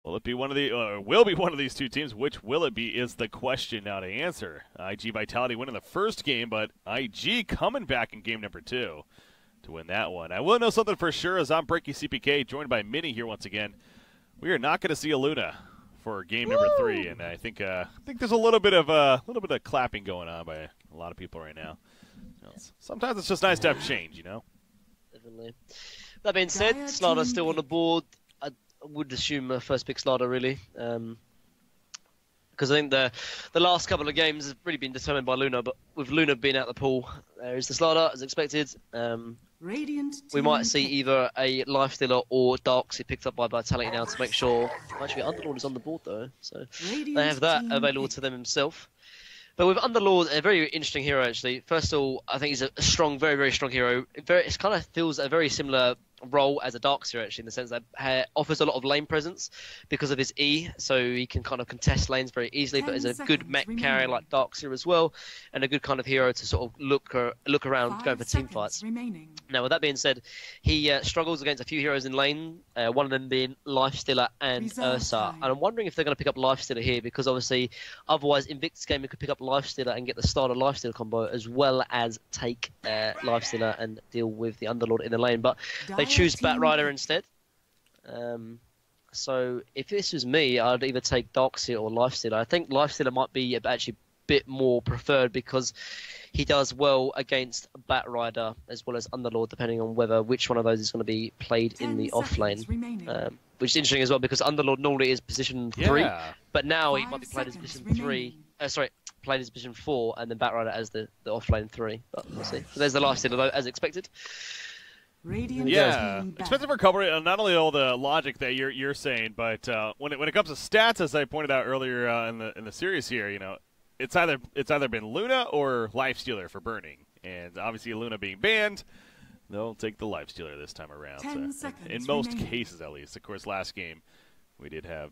Will it be one of the, will be one of these two teams? Which will it be is the question now to answer. IG Vitality winning the first game, but IG coming back in game number 2 to win that one. I will know something for sure as I'm Breaky CPK, joined by Minnie here once again. We are not going to see a Luna for game number 3, and I think there's a little bit of clapping going on by a lot of people right now. Sometimes it's just nice to have change, you know. Definitely. That being said, Slaughter's still on the board. I would assume first pick Slaughter really, because I think the last couple of games have really been determined by Luna. But with Luna being out the pool, there is the Slaughter as expected. We might see either a Lifestealer or Darksea picked up by Vitality now to make sure. Actually, Underlord is on the board though, so they have that available to them himself. But with Underlord, a very interesting hero actually. First of all, I think he's a strong, very, very strong hero. It kind of feels a very similar role as a Darkseer actually, in the sense that offers a lot of lane presence because of his E, so he can kind of contest lanes very easily, but is a good mech carrier like Darkseer as well, and a good kind of hero to sort of look around going for team fights. Now with that being said, he struggles against a few heroes in lane, one of them being Lifestealer and Ursa, and I'm wondering if they're going to pick up Lifestealer here, because obviously otherwise Invictus game we could pick up Lifestealer and get the starter Lifestealer combo, as well as take Lifestealer and deal with the Underlord in the lane, but they choose Batrider instead. So if this was me, I'd either take Darkseer or Lifestealer. I think Lifestealer might be actually a bit more preferred because he does well against Batrider as well as Underlord, depending on which one of those is going to be played in the off lane. Which is interesting as well, because Underlord normally is position 3, but now he might be played as position 3. Played as position 4, and then Batrider as the off lane 3. But we'll see. So there's the Lifestealer though, as expected. Yeah, expensive recovery. Not only all the logic that you're saying, but when it comes to stats, as I pointed out earlier in the series here, you know, it's either been Luna or Lifestealer for burning, and obviously Luna being banned, they'll take the Lifestealer this time around. So, in most cases, at least. Of course, last game we did have.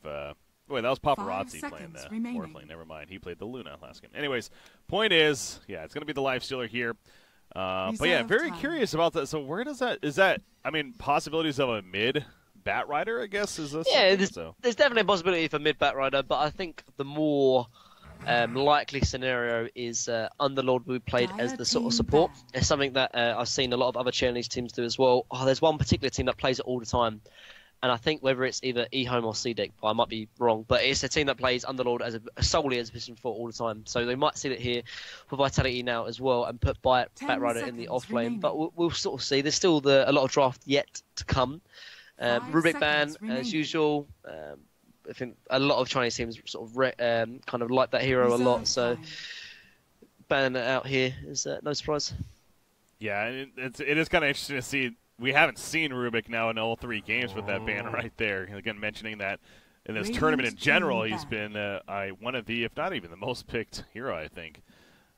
Wait, that was Paparazzi playing the Morphling. Never mind, he played the Luna last game. Anyways, point is, yeah, it's going to be the Lifestealer here. But yeah, very curious about that. So where does that, I mean, possibilities of a mid Batrider, I guess, is this? Yeah, there's definitely a possibility for mid Batrider, but I think the more likely scenario is Underlord will be played as the sort of support. It's something that I've seen a lot of other Chinese teams do as well. There's one particular team that plays it all the time, and I think whether it's either eHome or CDEC, I might be wrong, but it's a team that plays Underlord solely as a position 4 all the time. So they might see it here for Vitality now as well and put Batrider in the off lane. But we'll sort of see. There's still a lot of draft yet to come. Rubik ban, as usual. I think a lot of Chinese teams sort of kind of like that hero a lot. So banning it out here is no surprise. Yeah, it is kind of interesting to see. We haven't seen Rubik now in all 3 games with that ban right there. Again, mentioning that in this tournament in general, he's been one of the, if not even the most picked hero, I think.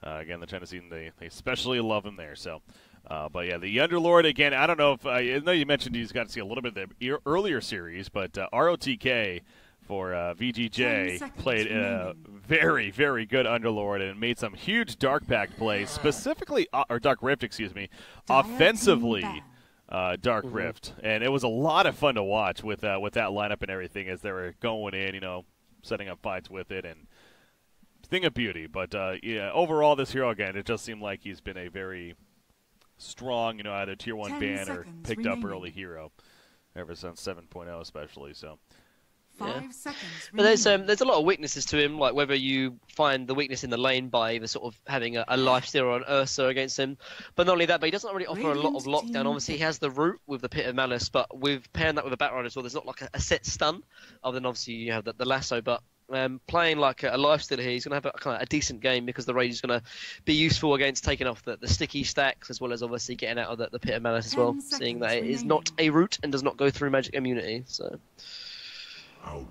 Again, the China scene, they especially love him there. So, but yeah, the Underlord, again, I don't know if, I know you mentioned he's got to see a little bit of the earlier series, but ROTK for VGJ played a very, very good Underlord and made some huge Dark Pact plays, specifically, or Dark Rift, excuse me, offensively. Dark Rift, and it was a lot of fun to watch with that lineup and everything as they were going in, you know, setting up fights with it, and thing of beauty. But yeah, overall, this hero again, it just seemed like he's been a very strong, you know, either tier 1 ban or picked up early hero ever since 7.0, especially. So. Yeah. But there's a lot of weaknesses to him, like whether you find the weakness in the lane by either sort of having a Lifestealer or an Ursa against him. But not only that, but he doesn't really offer a lot of lockdown. Obviously, he has the root with the Pit of Malice, but with pairing that with a Batrider as well, there's not like a set stun, other than obviously you have the lasso. But playing like a Lifestealer here, he's going to have kind of a decent game because the Rage is going to be useful against taking off the sticky stacks, as well as obviously getting out of the Pit of Malice as well, seeing that it is not a root and does not go through magic immunity. So.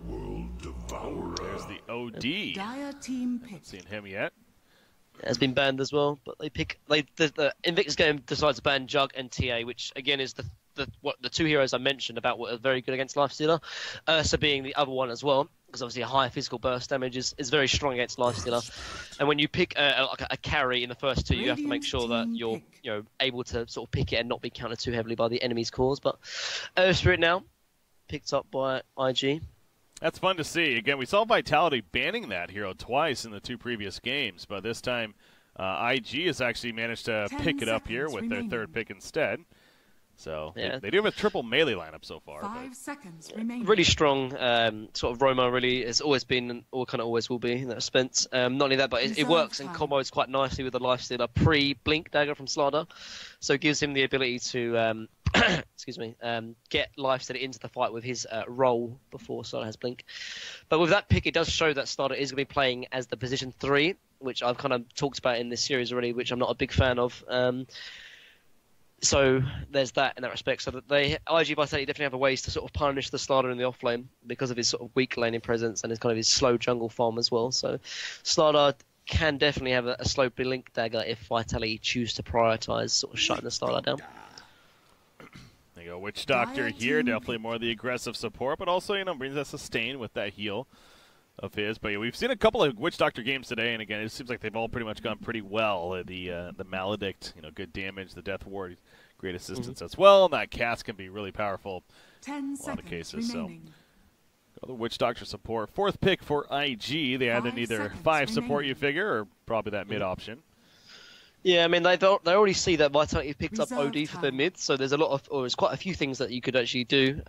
World Devourer. There's the OD. Dire team pick. Haven't seen him yet. Has been banned as well, but the Invictus game decides to ban Jug and TA, which again is the 2 heroes I mentioned about what are very good against Lifestealer. Ursa being the other one as well, because obviously a higher physical burst damage is very strong against Lifestealer. And when you pick a carry in the first 2, you have to make sure that you're able to sort of pick it and not be countered too heavily by the enemy's cores. But Spirit now picked up by IG. That's fun to see. Again, we saw Vitality banning that hero twice in the 2 previous games, but this time IG has actually managed to pick it up here with their 3rd pick instead. So yeah. they do have a triple melee lineup so far. 5 seconds remaining. Really strong sort of Roma, really has always been, or kind of always will be in that sense. Not only that, but it works and combos quite nicely with the Lifestealer pre-Blink Dagger from Slardar. So it gives him the ability to excuse me, get Lifestealer into the fight with his role before Slardar has Blink. But with that pick, it does show that Slardar is going to be playing as the position 3, which I've kind of talked about in this series already, which I'm not a big fan of. So there's that in that respect. So that IG Vitality definitely have a ways to sort of punish the Slardar in the offlane because of his sort of weak laning presence and his kind of his slow jungle farm as well. So Slardar can definitely have a slow Blink Dagger if Vitality choose to prioritise sort of shutting the Slardar down. There you go, Witch Doctor here, definitely more the aggressive support, but also, you know, brings that sustain with that heal of his. But yeah, we've seen a couple of Witch Doctor games today, and again, it seems like they've all pretty much gone pretty well. The Maledict, you know, good damage. The Death Ward, great assistance as well. And that cast can be really powerful in a lot of cases. Remaining. So, the Witch Doctor support. 4th pick for IG. They either need their 5 support, you figure, or probably that mid option. Yeah, I mean, they already see that Vitality picked up OD for their mid, so there's a lot of, or there's quite a few things that you could actually do.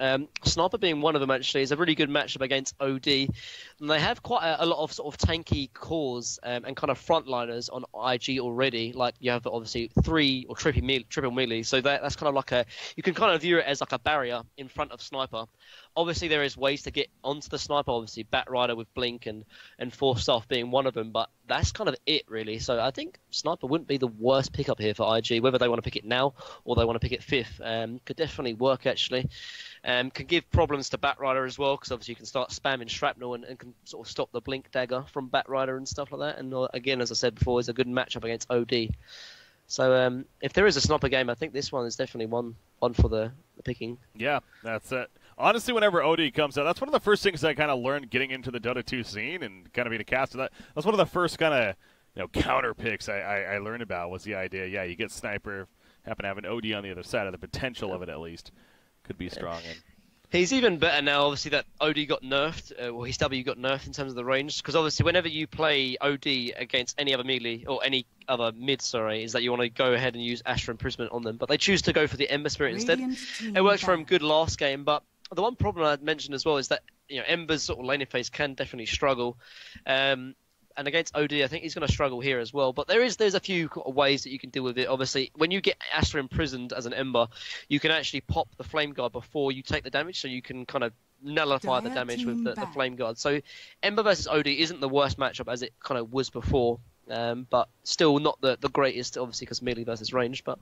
Sniper being one of them, actually, is a really good matchup against OD. And they have quite a lot of sort of tanky cores and kind of frontliners on IG already. Like, you have, obviously, 3 or triple melee, so that's kind of like you can kind of view it as like a barrier in front of Sniper. Obviously, there is ways to get onto the Sniper, obviously, Batrider with Blink and Force Staff being one of them, but that's kind of it, really. So I think Sniper wouldn't be the worst pickup here for IG, whether they want to pick it now or they want to pick it 5th. Could definitely work, actually. Can give problems to Batrider as well, because obviously you can start spamming Shrapnel and can sort of stop the Blink Dagger from Batrider and stuff like that. And again, as I said before, it's a good matchup against OD. So if there is a Sniper game, I think this one is definitely one for the picking. Yeah, that's it. Honestly, whenever OD comes out, that's one of the first things I kind of learned getting into the Dota 2 scene and kind of being a caster. That's one of the first kind of counter picks I learned about was the idea. Yeah, you get Sniper, happen to have an OD on the other side, of the potential of it at least could be strong. And he's even better now, obviously, that OD got nerfed, or his W got nerfed in terms of the range, because obviously whenever you play OD against any other melee, or any other mid, is that you want to go ahead and use Astra Imprisonment on them, but they choose to go for the Ember Spirit instead. It worked for him good last game, but the one problem I mentioned as well is that Ember's sort of laning phase can definitely struggle. And against OD, I think he's going to struggle here as well. But there's a few ways that you can deal with it. Obviously, when you get Astra imprisoned as an Ember, you can actually pop the Flame Guard before you take the damage, so you can kind of nullify the damage with the Flame Guard. So Ember versus OD isn't the worst matchup as it kind of was before, but still not the greatest, obviously, because melee versus range, but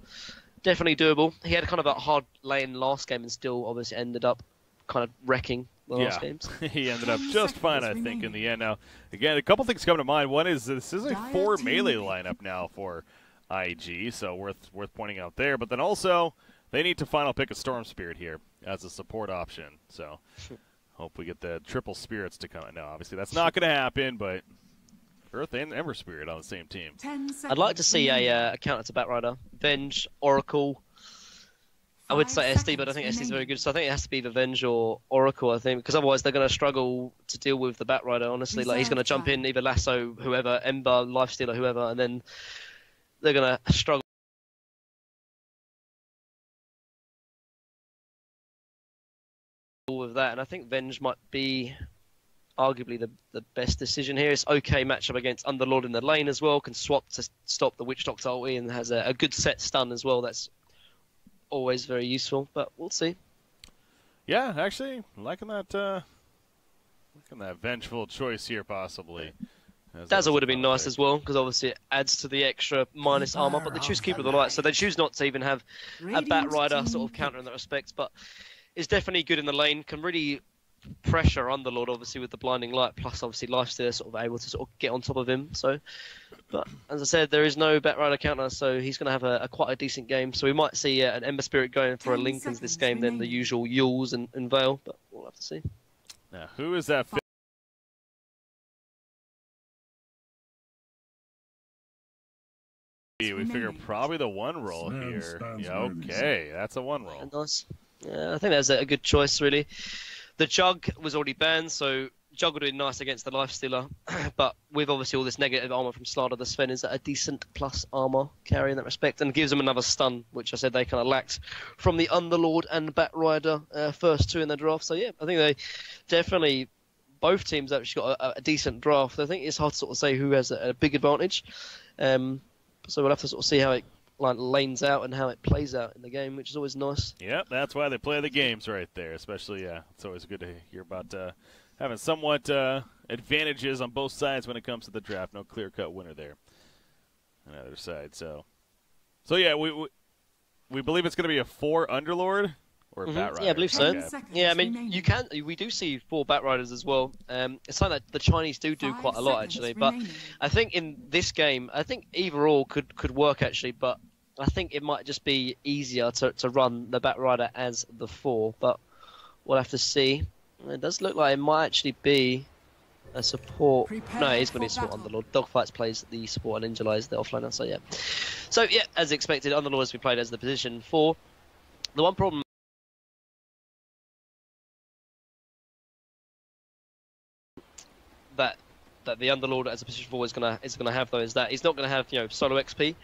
definitely doable. He had kind of a hard lane last game and still obviously ended up kind of wrecking the last games. He ended up just fine, I think, in the end. Now, again, a couple things come to mind. One is this is a 4 melee lineup now for IG, so worth pointing out there. But then also, they need to final pick a Storm Spirit here as a support option. So, hope we get the triple spirits to come. No, obviously that's not going to happen, but Earth and Ember Spirit on the same team. I'd like to see a counter to Batrider. Venge, Oracle. I would say SD, but I think SD is very good. So I think it has to be the Venge or Oracle, I think, because otherwise they're going to struggle to deal with the Batrider, honestly. Like, he's going to jump in, either Lasso, whoever, Ember, Lifestealer, whoever, and then they're going to struggle with that. And I think Venge might be arguably the best decision here. It's okay matchup against Underlord in the lane as well, can swap to stop the Witch Doctor ulti, and has a good set stun as well. That's always very useful, but we'll see. Yeah, actually, liking that vengeful choice here, possibly. Dazzle would have been nice as well, because obviously it adds to the extra minus armor, but they choose Keeper of the Light, so they choose not to even have a Batrider sort of counter in that respect, but it's definitely good in the lane, can really pressure Underlord, obviously, with the Blinding Light, plus obviously Lifestealer sort of able to sort of get on top of him, so... But as I said, there is no Batrider counter, so he's going to have quite a decent game. So we might see an Ember Spirit going for a Linken's this game than the usual Yules and Veil, but we'll have to see. Now, who is that? We figure probably the one roll here. Yeah, okay, that's a one roll. Nice. Yeah, I think that's a good choice, really. The Jug was already banned, so Jug would have been nice against the Lifestealer, but with obviously all this negative armor from Slardar, the Sven is a decent plus armor carry in that respect, and gives them another stun, which I said they kind of lacked from the Underlord and Batrider first two in the draft. So yeah, I think they definitely, both teams actually got a decent draft. I think it's hard to sort of say who has a big advantage, so we'll have to sort of see how it lanes out and how it plays out in the game, which is always nice. Yep, that's why they play the games right there, especially, it's always good to hear about having somewhat advantages on both sides when it comes to the draft. No clear-cut winner there on the other side. So yeah, we believe it's going to be a 4 Underlord or a Batrider. Yeah, I believe so. Okay. Yeah, I mean, we do see 4 Batriders as well. It's something that the Chinese do quite a lot, actually. But I think in this game, I think either or could work, actually. But I think it might just be easier to run the Batrider as the 4. But we'll have to see. It does look like it might actually be a support. No, he's going to be a support Underlord. Dogfights plays the support and Ninja is the offlaner, so yeah. So yeah, as expected, Underlord has been played as the position 4. The one problem that the Underlord as a position 4 is gonna have though is that he's not gonna have solo XP,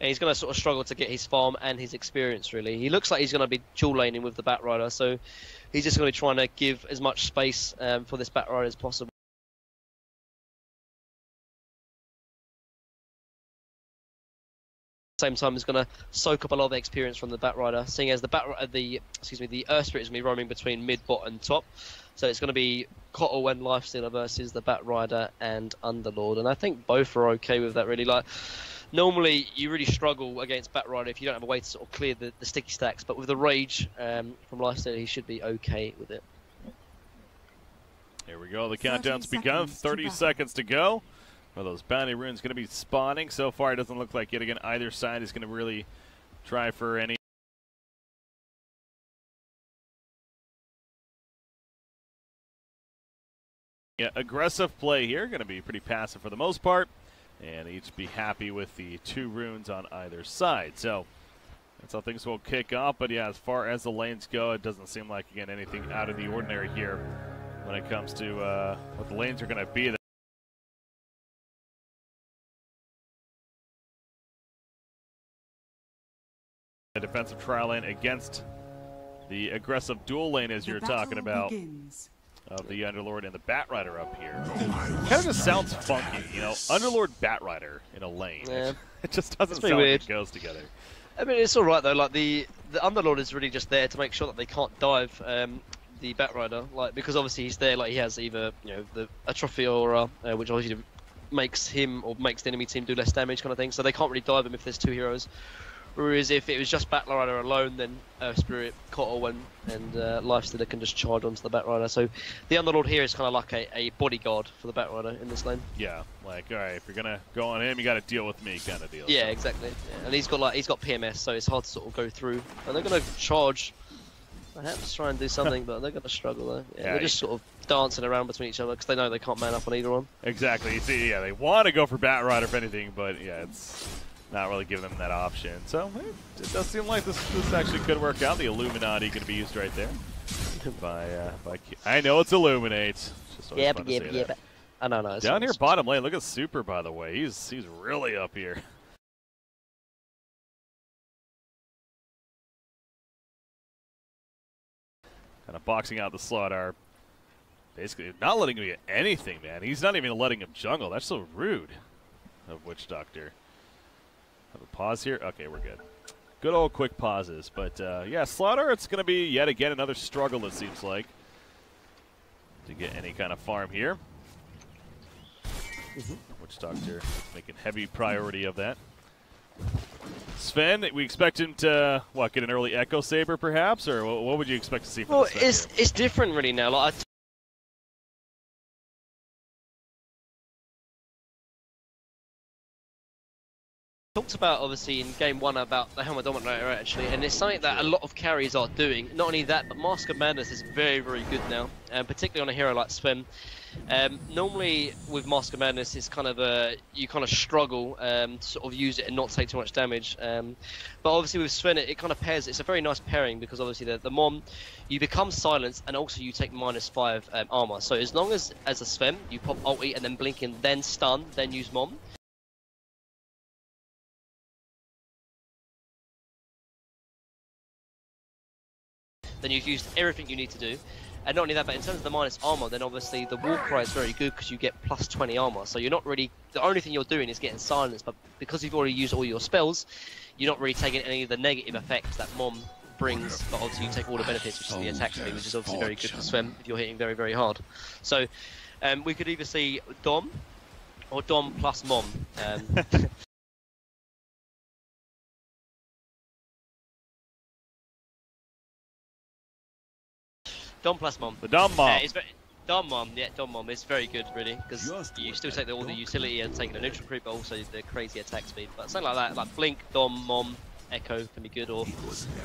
and he's gonna sort of struggle to get his farm and his experience. Really, he looks like he's gonna be dual laning with the Batrider, so he's just gonna be trying to give as much space for this Batrider as possible. Same time, he's going to soak up a lot of experience from the Batrider, seeing as the Earth Spirit is going to be roaming between mid, bot, and top. So it's going to be Kotl and Lifestealer versus the Batrider and Underlord, and I think both are okay with that. Really, like normally you really struggle against Batrider if you don't have a way to sort of clear the sticky stacks, but with the Rage from Lifestealer, he should be okay with it. Here we go. The countdown's begun. 30 seconds to go. Well, those bounty runes going to be spawning. So far, it doesn't look like yet again either side is going to really try for any. Yeah, aggressive play here. Going to be pretty passive for the most part, and each be happy with the 2 runes on either side. So that's how things will kick off. But yeah, as far as the lanes go, it doesn't seem like again anything out of the ordinary here when it comes to what the lanes are going to be. A defensive trial lane against the aggressive dual lane, as you're talking about, of the Underlord and the Batrider up here. Kind of just sounds funky, Underlord Batrider in a lane. Yeah. It just doesn't sound weird. like it goes together. I mean, it's all right though. Like the Underlord is really just there to make sure that they can't dive the Batrider, because obviously he's there. Like he has either a trophy aura, which obviously makes him or makes the enemy team do less damage, kind of thing. So they can't really dive him if there's 2 heroes. Whereas if it was just Batrider alone, then Spirit, Kotl, and Lifestealer can just charge onto the Batrider. So the Underlord here is kind of like a bodyguard for the Batrider in this lane. Yeah, like, all right, if you're going to go on him, you got to deal with me kind of deal. Yeah, so. Exactly. Yeah. And he's got PMS, so it's hard to sort of go through. And they're going to charge, perhaps try and do something, but they're going to struggle though. Yeah, they're just sort of dancing around between each other because they know they can't man up on either one. Exactly. You see, yeah, they want to go for Batrider if anything, but yeah, it's not really giving them that option. So it does seem like this actually could work out. The Illuminati going to be used right there. I know it's Illuminate. Yeah, but I don't know. Down here bottom lane, look at Super, by the way. He's really up here. Kind of boxing out the Slardar. Basically not letting him get anything, man. He's not even letting him jungle. That's so rude of Witch Doctor. Have a pause here? Okay, we're good. Good old quick pauses. But, yeah, Slardar, it's going to be yet again another struggle, it seems like, to get any kind of farm here. Witch Doctor making heavy priority of that. Sven, we expect him to, get an early Echo Saber, perhaps? Or what would you expect to see from Well, it's different, really, now. Like, Talked about obviously in game 1 about the helmet dominator actually, and it's something that a lot of carries are doing. Not only that, but Mask of Madness is very, very good now, particularly on a hero like Sven. Normally with Mask of Madness, it's kind of you kind of struggle to sort of use it and not take too much damage. But obviously with Sven, it kind of pairs. It's a very nice pairing because obviously the Mom, you become silenced and also you take -5 armor. So as long as a Sven, you pop ulti and then blink in, then stun, then use Mom. Then you've used everything you need to do. And not only that, but in terms of the minus armor, then obviously the Warcry is very good because you get +20 armor. So you're not really, the only thing you're doing is getting silenced, but because you've already used all your spells, you're not really taking any of the negative effects that Mom brings, but obviously you take all the benefits, which is the attack speed, which is obviously very good for Sven if you're hitting very, very hard. So we could either see Dom or Dom plus Mom. Dom plus Mom. The Dom Mom. Dom Mom, yeah, Dom Mom is very good, really, because you still take all the utility and taking the neutral creep, but also the crazy attack speed. But something like that, like Blink, Dom, Mom, Echo can be good, or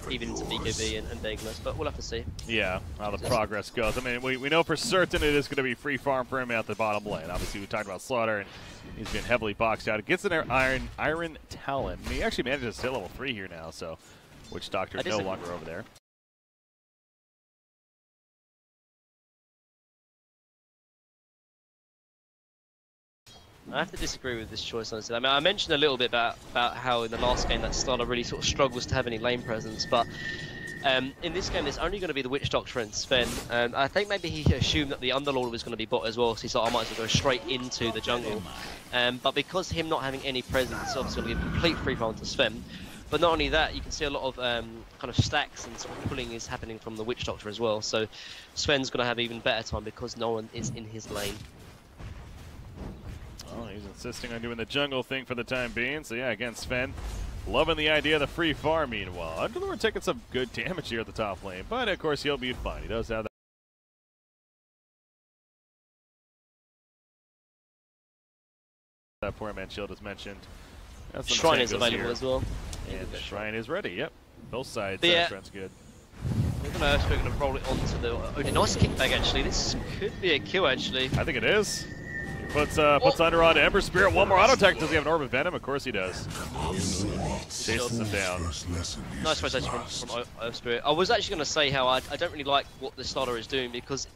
even into BKB and Daedalus, but we'll have to see. Yeah, how the progress goes. I mean, we know for certain it is going to be free farm for him at the bottom lane. Obviously, we talked about Slaughter, and he's been heavily boxed out. It gets in there Iron Talon. I mean, he actually manages to hit level 3 here now, so Witch Doctor is no longer over there. I have to disagree with this choice, honestly. I mean, I mentioned a little bit about how in the last game that Starter really sort of struggles to have any lane presence, but in this game there's only going to be the Witch Doctor and Sven. I think maybe he assumed that the Underlord was going to be bot as well, so he thought I might as well go straight into the jungle. But because him not having any presence, it's obviously going to give complete free farm to Sven. But not only that, you can see a lot of kind of stacks and sort of pulling is happening from the Witch Doctor as well. So Sven's going to have even better time because no one is in his lane. Oh, he's insisting on doing the jungle thing for the time being. So yeah, again, Sven loving the idea of the free farm. Meanwhile, Underlord taking some good damage here at the top lane, but of course he'll be fine. He does have that poor man shield as mentioned. Shrine is available here as well. And the Shrine is ready, yep. Both sides, Shrine's good. We're going to roll it onto the... Oh, nice kickback, actually. This could be a kill, actually. I think it is. He puts Under on Ember Spirit. One more auto attack. Does he have an Orb of Venom? Of course he does. Chases him down. Nice rotation from Ember Spirit. I was actually going to say how I don't really like what the Starter is doing because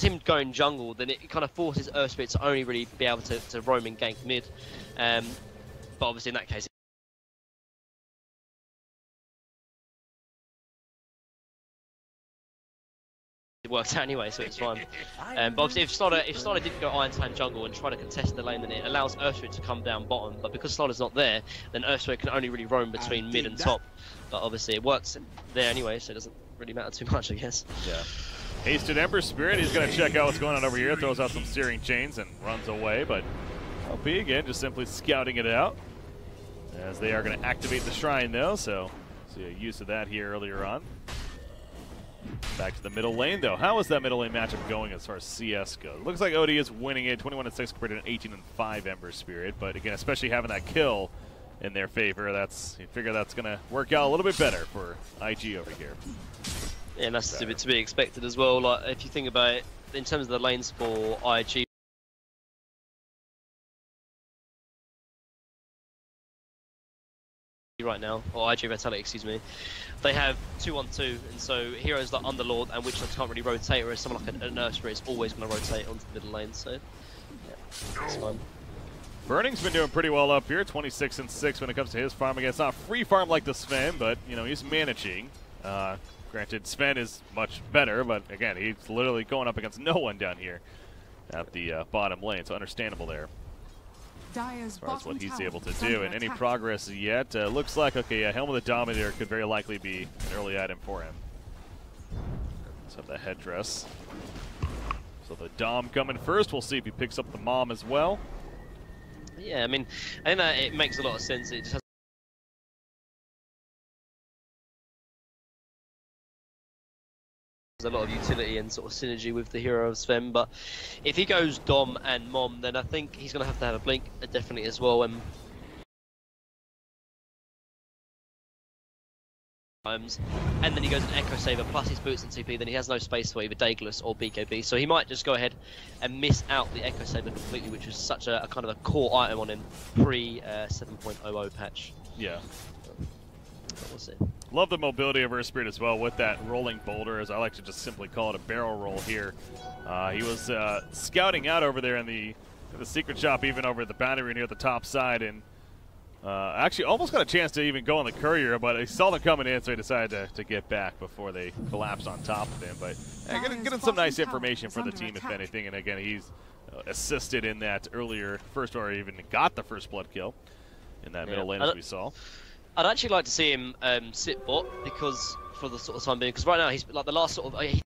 him going jungle, then it kind of forces Earth Spirit to only really be able to roam and gank mid. But obviously in that case, it works out anyway, so it's fine. But obviously if Starter didn't go Iron Time jungle and try to contest the lane, then it allows Earth Spirit to come down bottom. But because Starter's not there, then Earth Spirit can only really roam between mid and top. But obviously it works there anyway, so it doesn't really matter too much, I guess. Yeah. Hasted Ember Spirit, he's going to check out what's going on over here, throws out some steering chains and runs away, but LP again just simply scouting it out. As they are going to activate the Shrine though, so see a use of that here earlier on. Back to the middle lane though. How is that middle lane matchup going as far as CS goes? Looks like OD is winning it, 21-6 compared to an 18-5 Ember Spirit, but again, especially having that kill in their favor, you figure that's going to work out a little bit better for IG over here. Yeah, and that's to be expected as well. Like if you think about it, in terms of the lanes for IG right now, or IG Vitality, excuse me, they have 2-on-2, and so heroes like Underlord and Witch Doctor can't really rotate, whereas someone like an Earth Spirit is always going to rotate onto the middle lane, so yeah, it's fine. Burning's been doing pretty well up here, 26-6 when it comes to his farming. It's not free farm like the Sven, but you know he's managing. Granted, Sven is much better, but again, he's literally going up against no one down here at the bottom lane, so understandable there. As far as what he's able to do, and any progress yet, looks like, okay, yeah, Helm of the Dominator could very likely be an early item for him. Let's have the headdress. So the Dom coming first, we'll see if he picks up the Mom as well. Yeah, I mean, I think that it makes a lot of sense. It just has a lot of utility and sort of synergy with the hero of Sven, but if he goes Dom and Mom, then I think he's going to have a blink definitely as well. times, and then he goes an Echo Saber plus his boots and TP, then he has no space for either Daedalus or BKB, so he might just go ahead and miss out the Echo Saber completely, which was such a kind of a core item on him pre 7.00 patch. Yeah. We'll see. Love the mobility of Earthspirit as well with that rolling boulder, as I like to just simply call it a barrel roll here. He was scouting out over there in the secret shop, even over the boundary near the top side, and actually almost got a chance to even go on the courier, but he saw them coming in, so he decided to get back before they collapsed on top of him. But getting some nice information for the team, if anything, and again, he's assisted in that earlier first, or even got the first blood kill in that middle lane, as we saw. I'd actually like to see him sit bot, because for the sort of time being, because right now he's like the last sort of.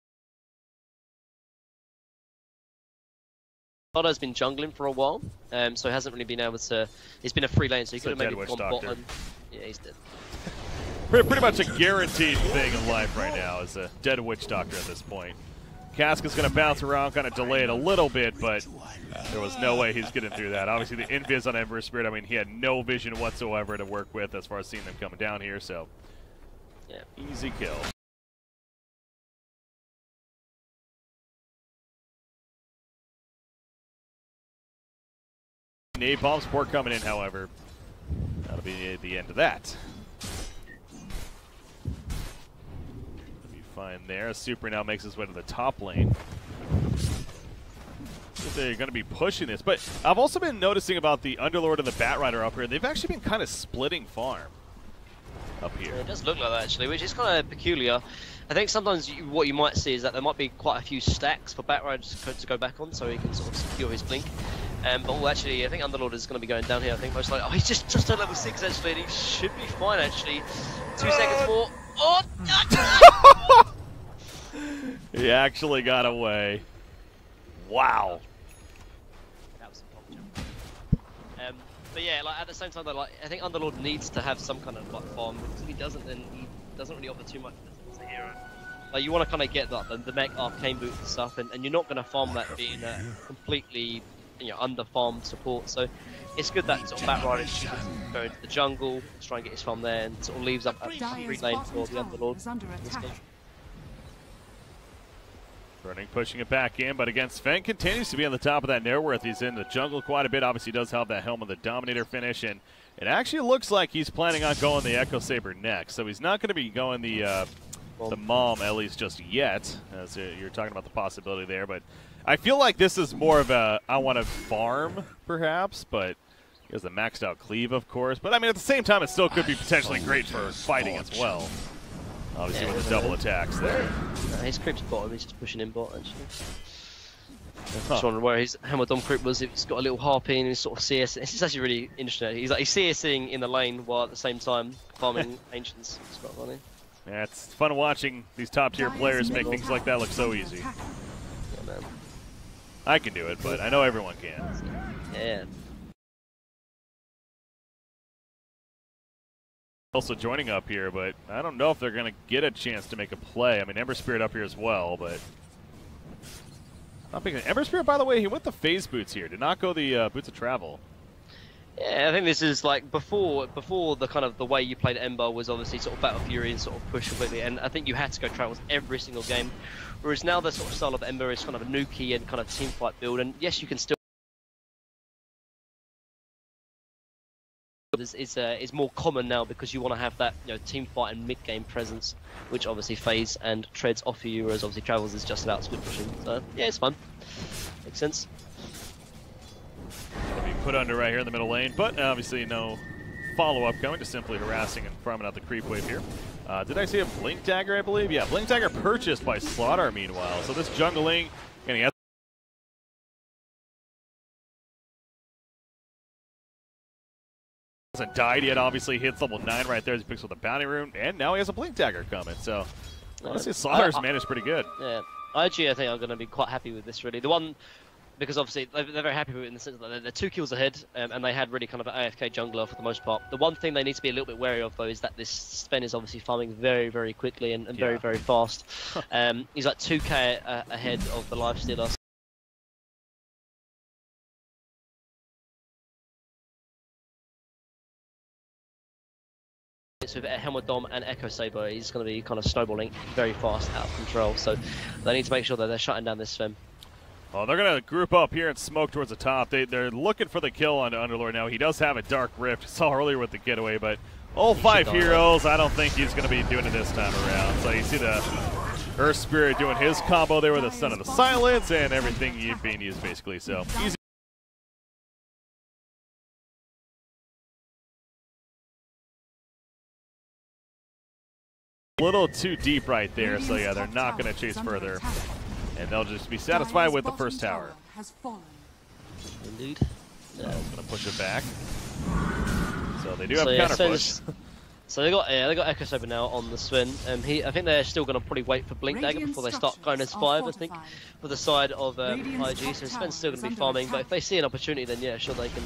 Dota's been jungling for a while, so he hasn't really been able to. He's been a free lane, so he could have maybe gone bot. And, yeah, he's dead. Pretty much a guaranteed thing in life right now is a dead witch doctor at this point. Casca's going to bounce around, kind of delay it a little bit, but there was no way he's getting through that. Obviously, the invis on Ember Spirit, I mean, he had no vision whatsoever to work with as far as seeing them coming down here, so yeah, easy kill. Napalm support coming in, however. That'll be the end of that. Fine there. Super now makes his way to the top lane. They're going to be pushing this, but I've also been noticing about the Underlord and the Batrider up here. They've actually been kind of splitting farm up here. Yeah, it does look like that actually, which is kind of peculiar. I think sometimes what you might see is that there might be quite a few stacks for Batrider to go back on, so he can sort of secure his blink. But actually, I think Underlord is going to be going down here. I think most likely. Oh, he's just at level 6 actually, and he should be fine actually. 2 seconds more. Oh! He actually got away. Wow. That was a pop jump. But yeah, like at the same time, though, like I think Underlord needs to have some kind of like farm, because if he doesn't, then he doesn't really offer too much as a hero. Like you want to kind of get like, the mech arcane boot and stuff, and you're not going to farm that being a completely under farmed support. So it's good that sort of Batrider should go into the jungle, try and get his farm there, and sort of leaves up a free lane for the Underlord. Burning pushing it back in, but again, Sven continues to be on the top of that Nerworth. He's in the jungle quite a bit. Obviously does have that Helm of the Dominator finish, and it actually looks like he's planning on going the Echo Saber next. So he's not going to be going the Mom, at least just yet, as you're talking about the possibility there. But I feel like this is more of a, I want to farm, perhaps, but he has the maxed out cleave, of course. But I mean, at the same time, it still could be potentially great for fighting as well. Obviously, with the double attacks there. His creep's bottom, he's just pushing in bot, actually. I'm just wondering where his Hamadom creep was. It's got a little harpy and he's sort of CS. It's actually really interesting. He's CSing in the lane while at the same time farming Ancients. It's quite funny. Yeah, it's fun watching these top tier players make things like that look so easy. Yeah, man. I can do it, but I know everyone can. Yeah. Also joining up here, but I don't know if they're going to get a chance to make a play. I mean, Ember Spirit up here as well, but not big. Ember Spirit, by the way, he went the phase boots here. Did not go the boots of travel. Yeah, I think this is like before the kind of the way you played Ember was obviously sort of Battle Fury and sort of push completely, and I think you had to go travels every single game. Whereas now the sort of style of Ember is kind of a nuki and kind of team fight build, and yes, you can still. Is more common now because you want to have that team fight and mid game presence, which obviously Phase and Treads offer you, whereas obviously Travels is just about split pushing. So yeah, it's fun. Makes sense. Gonna be put under right here in the middle lane, but obviously no follow-up coming, just simply harassing and farming out the creep wave here. Did I see a Blink Dagger, I believe? Yeah, Blink Dagger purchased by Slaughter meanwhile. So this jungling, and he has hasn't died yet, obviously hits level 9 right there as he picks up the bounty rune, and now he has a Blink Dagger coming. So honestly, Slaughter's managed pretty good. Yeah, IG I think I'm going to be quite happy with this really. The one, because obviously they're very happy with it in the sense that they're 2 kills ahead, and they had really kind of an AFK jungler for the most part. The one thing they need to be a little bit wary of though is that this Sven is obviously farming very, very quickly and very, very fast. He's like 2k ahead of the lifestealer. with Helmet Dom and Echo Saber, he's going to be kind of snowballing very fast, out of control. So they need to make sure that they're shutting down this Sven. Oh, they're going to group up here and smoke towards the top. They're looking for the kill on Underlord now. He does have a Dark Rift. Saw earlier with the getaway, but all 5 heroes, I don't think he's going to be doing it this time around. So you see the Earth Spirit doing his combo there with the Son of the Silence and everything being used basically. So easy. A little too deep right there, so yeah, they're not going to chase further. And they'll just be satisfied with the first tower. Indeed. Yeah, going to push it back. So they do have counter push. So they got Echo Saber now on the Sven. I think they're still going to probably wait for Blink Dagger before they start going as 5. I think for the side of IG. So Sven's still going to be farming, but if they see an opportunity, then yeah, sure they can.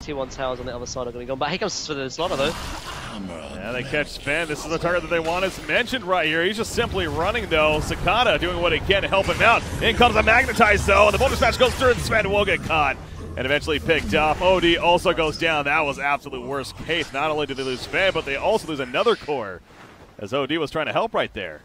T1 towers on the other side are going to be gone. But here comes for the slaughter though. Yeah, they catch Sven. This is the target that they want. It's mentioned right here. He's just simply running though. Cicada doing what he can to help him out. In comes a Magnetize though, and the bonus match goes through, and Sven will get caught and eventually picked off. OD also goes down. That was absolute worst case. Not only did they lose Sven, but they also lose another core, as OD was trying to help right there.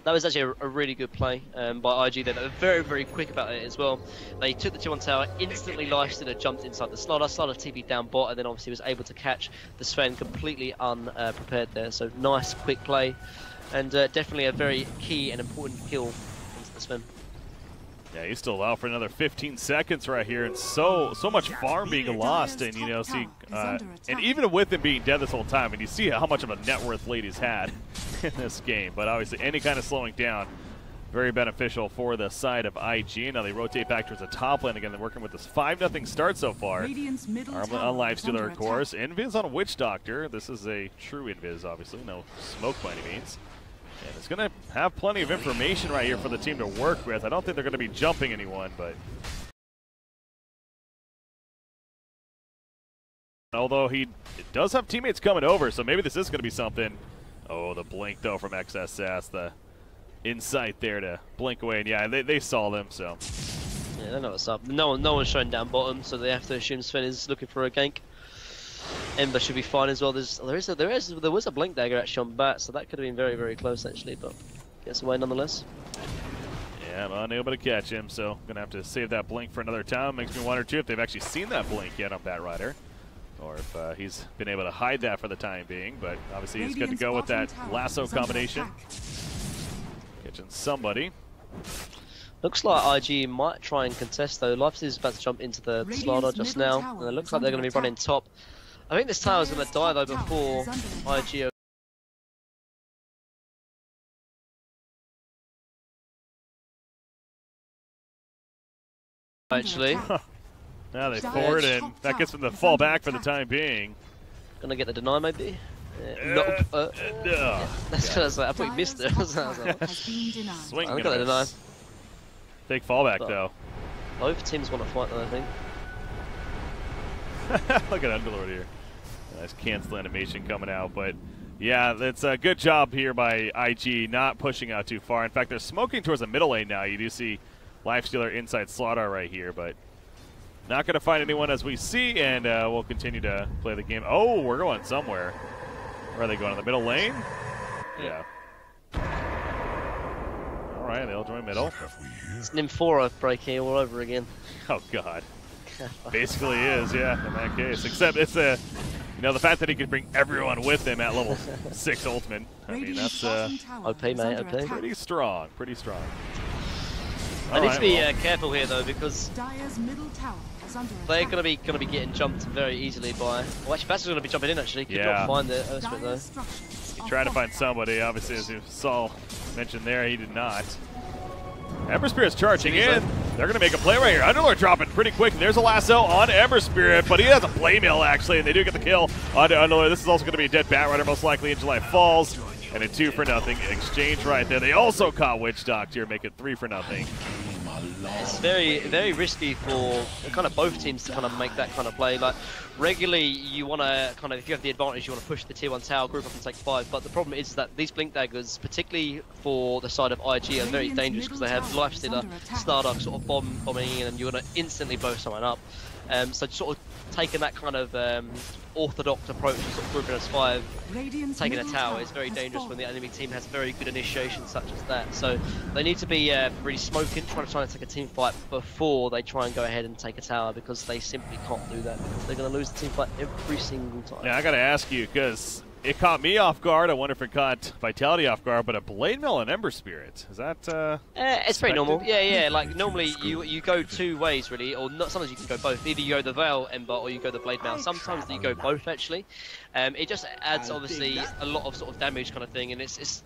That was actually a really good play by IG. They were very, very quick about it as well. They took the T1 tower, instantly Lifestealer jumped inside the Slaughter. Slaughter TP'd down bot, and then obviously was able to catch the Sven completely unprepared there. So nice, quick play, and definitely a very key and important kill into the Sven. Yeah, he's still out for another 15 seconds right here, and so much farm being lost, and you know, see, and even with him being dead this whole time, and you see how much of a net worth lead he's had in this game. But obviously, any kind of slowing down, very beneficial for the side of IG. Now they rotate back towards the top lane again. They're working with this 5-0 start so far. On Lifestealer, of course. Invis on a Witch Doctor. This is a true Invis, obviously, no smoke by any means. And it's going to have plenty of information right here for the team to work with. I don't think they're going to be jumping anyone, but... Although he does have teammates coming over, so maybe this is going to be something. Oh, the blink, though, from XSS. The insight there to blink away. And yeah, they saw them, so... Yeah, they know what's up. No one's showing down bottom, so they have to assume Sven is looking for a gank. Ember should be fine as well. There was a Blink Dagger actually on bat, so that could have been very, very close actually, but gets away nonetheless. Yeah, I'm unable to catch him, so gonna have to save that blink for another time. Makes me wonder too if they've actually seen that blink yet on Bat Rider, or if he's been able to hide that for the time being. But obviously he's good to go with that lasso combination, catching somebody. Looks like IG might try and contest though. Lifestealer is about to jump into the Slaughter just now, and it looks like they're going to be running top. I think this tower is going to die though before IG. Actually. Now they forward, and that gets them to fall back for the time being. Gonna get the deny maybe? Nope. No. That's because I thought you missed it. Swing. I got the deny. Big fallback though. Both teams want to fight though, I think. Look at Underlord here. Nice cancel animation coming out, but yeah, it's a good job here by IG, not pushing out too far. In fact, they're smoking towards the middle lane now. You do see Lifestealer inside Slaughter right here, but not going to find anyone as we see, and we'll continue to play the game. Oh, we're going somewhere. Where are they going? In the middle lane? Yeah. All right, they'll join middle. It's Nymphora breaking all over again. Oh, God. Basically is, yeah, in that case. Except it's a... You know, the fact that he could bring everyone with him at level 6 ultimate, I mean, that's OP, mate, OP. Pretty strong, pretty strong. I need to be careful here though, because they're gonna be getting jumped very easily by. Well, actually, Bastards gonna be jumping in. Actually, could not find the Earthsplit though. He tried to find somebody. Obviously, as you saw mentioned there, he did not. Ember Spirit's charging in. They're going to make a play right here. Underlord dropping pretty quick. There's a lasso on Ember Spirit, but he has a play mill actually, and they do get the kill onto Underlord. This is also going to be a dead Bat Rider, most likely in July Falls, and a 2-for-0 exchange right there. They also caught Witch Doctor, make it 3-for-0. It's very, very risky for kind of both teams to kind of make that kind of play. Like regularly, you want to kind of, if you have the advantage, you want to push the tier 1 tower, group up and take 5. But the problem is that these Blink Daggers, particularly for the side of IG, are very dangerous because they have Lifestealer, Starduck sort of bombing in, and you want to instantly blow someone up. So sort of taking that kind of orthodox approach to sort of grouping as 5, taking a tower is very dangerous when the enemy team has very good initiation such as that. So they need to be really smoking, trying to take a team fight before they try and go ahead and take a tower, because they simply can't do that, because they're going to lose the team fight every single time. Yeah, I got to ask you, because it caught me off guard. I wonder if it caught Vitality off guard, but a Blade Mail and Ember Spirit, is that it's pretty normal. Yeah. Like normally you go 2 ways really, or not. Sometimes you can go both. Either you go the Veil Ember or you go the Blade Mail. Sometimes you go both actually. It just adds obviously a lot of sort of damage kind of thing, and it's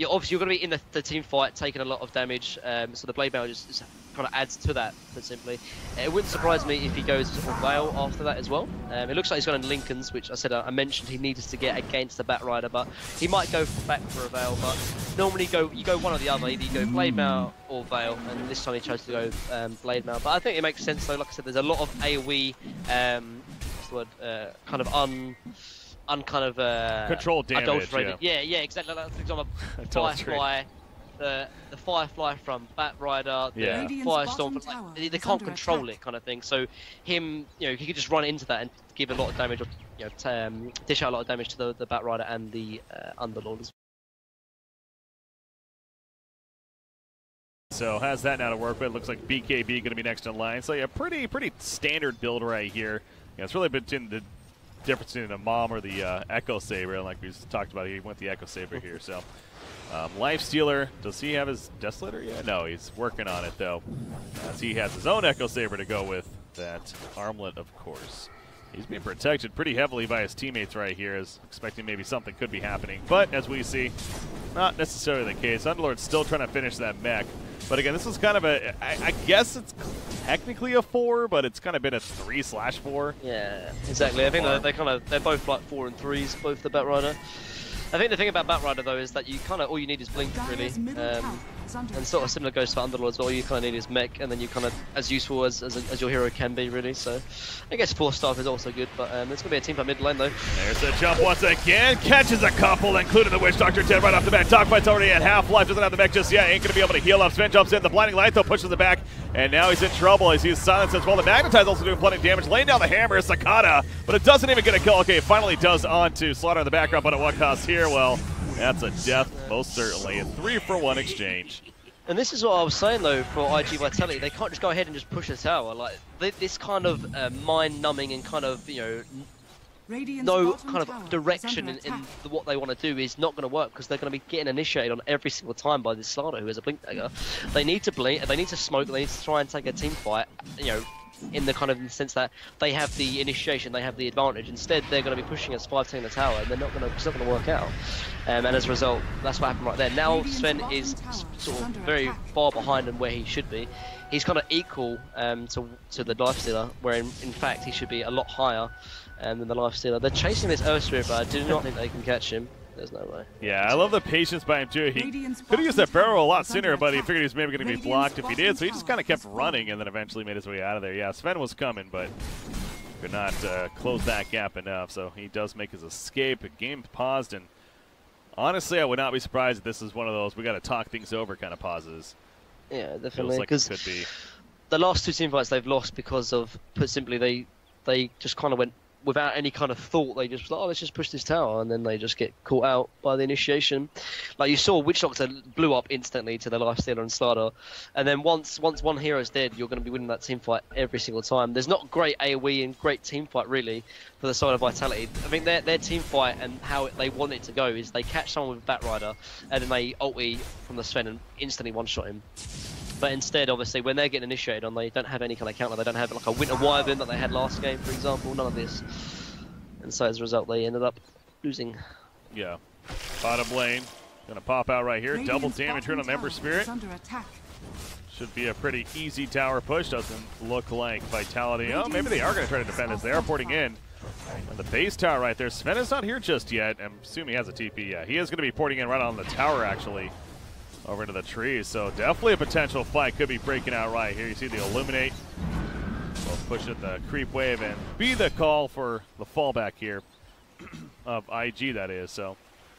obviously you're going to be in the team fight taking a lot of damage. So the Blade Mail just kind of adds to that, put simply. It wouldn't surprise me if he goes sort of Veil after that as well. It looks like he's going to Lincoln's, which I mentioned he needed to get against the Bat Rider, but he might go back for a Veil. But normally you go one or the other. Either you go Blade Mail or Veil, and this time he chose to go Blade Mail. But I think it makes sense though. Like I said, there's a lot of AoE, what's the word, kind of control damage. Yeah, exactly. Like, for example, Firefly, the Firefly from Bat Rider, the Firestorm, like, they can't control it, kind of thing. So him, he could just run into that and give a lot of damage, or dish out a lot of damage to the Bat Rider and the Underlord as well. So has that now to work with. Looks like BKB going to be next in line. So yeah, pretty standard build right here. It's really between the difference between the Mom or the Echo Saber, like we talked about. He went the Echo Saber here. So Life Stealer, does he have his Desolator yet? No, he's working on it though, as he has his own Echo Saber to go with that armlet, of course. He's being protected pretty heavily by his teammates right here, as expecting maybe something could be happening. But as we see, not necessarily the case. Underlord's still trying to finish that mech. But again, this is kind of I guess it's technically a 4, but it's kind of been a 3/4. Yeah, exactly. I think they're both like 4 and 3s, both the Bat Rider. I think the thing about Bat Rider though is that all you need is Blink really, and sort of similar goes for Underlord as well. You kind of need his mech, and then you kind of as useful as your hero can be really. So I guess 4-star is also good, but it's gonna be a team fight mid lane though. There's the jump once again, catches a couple, including the Witch Doctor 10 right off the bat. Dogfight's already at half-life, doesn't have the mech just yet, ain't gonna be able to heal up. Sven jumps in, the Blinding Light though pushes it back, and now he's in trouble as he's silenced as well. The Magnetize also doing plenty of damage, laying down the hammer, Sakata, but it doesn't even get a kill. Okay, it finally does onto Slaughter in the background, but at what cost here? Well, that's a death, most certainly. A 3-for-1 exchange. And this is what I was saying though for IG Vitality. They can't just go ahead and just push the tower. Like this kind of mind-numbing and kind of no kind of direction in what they want to do is not going to work, because they're going to be getting initiated on every single time by this Slaughter who has a blink dagger. They need to blink. They need to smoke. They need to try and take a team fight. In the kind of sense that they have the initiation, they have the advantage. Instead, they're going to be pushing us 5 taking the tower, and it's not going to work out. And as a result, that's what happened right there. Now Sven is sort of very far behind in where he should be. He's kind of equal to the Life Stealer, where in fact he should be a lot higher than the Life Stealer. They're chasing this Earth Spirit, but I do not think they can catch him. There's no way. Yeah, I love the patience by him too. He could have used that barrel a lot sooner, but he figured he was maybe going to be blocked if he did, so he just kind of kept running and then eventually made his way out of there. Yeah, Sven was coming, but could not close that gap enough, so he does make his escape. The game paused, and honestly, I would not be surprised if this is one of those we got to talk things over kind of pauses. Yeah, definitely. Feels like it could be. The last 2 team fights they've lost because of, put simply, they just kind of went without any kind of thought. They just like, oh, let's just push this tower, and then they just get caught out by the initiation. Like you saw, Witch Doctor blew up instantly to the Life Stealer and Slaughter, and then once one hero's dead, you're going to be winning that team fight every single time. There's not great AoE and great team fight really for the side of Vitality. I think their team fight and how they want it to go is they catch someone with Bat Rider, and then they ulti from the Sven and instantly one-shot him. But instead, obviously, when they're getting initiated on, they don't have any kind of counter. They don't have like a Winter Wyvern that they had last game, for example. None of this. And so as a result, they ended up losing. Yeah. Bottom lane. Gonna pop out right here. Double damage here on Ember Spirit. Should be a pretty easy tower push. Doesn't look like Vitality. Oh, maybe they are going to try to defend as they are porting in. And the base tower right there. Sven is not here just yet. I'm assuming he has a TP. Yeah, he is going to be porting in right on the tower, actually. Over into the trees, so definitely a potential fight could be breaking out right here. You see the Illuminate. We'll push it the creep wave and be the call for the fallback here of IG, that is. So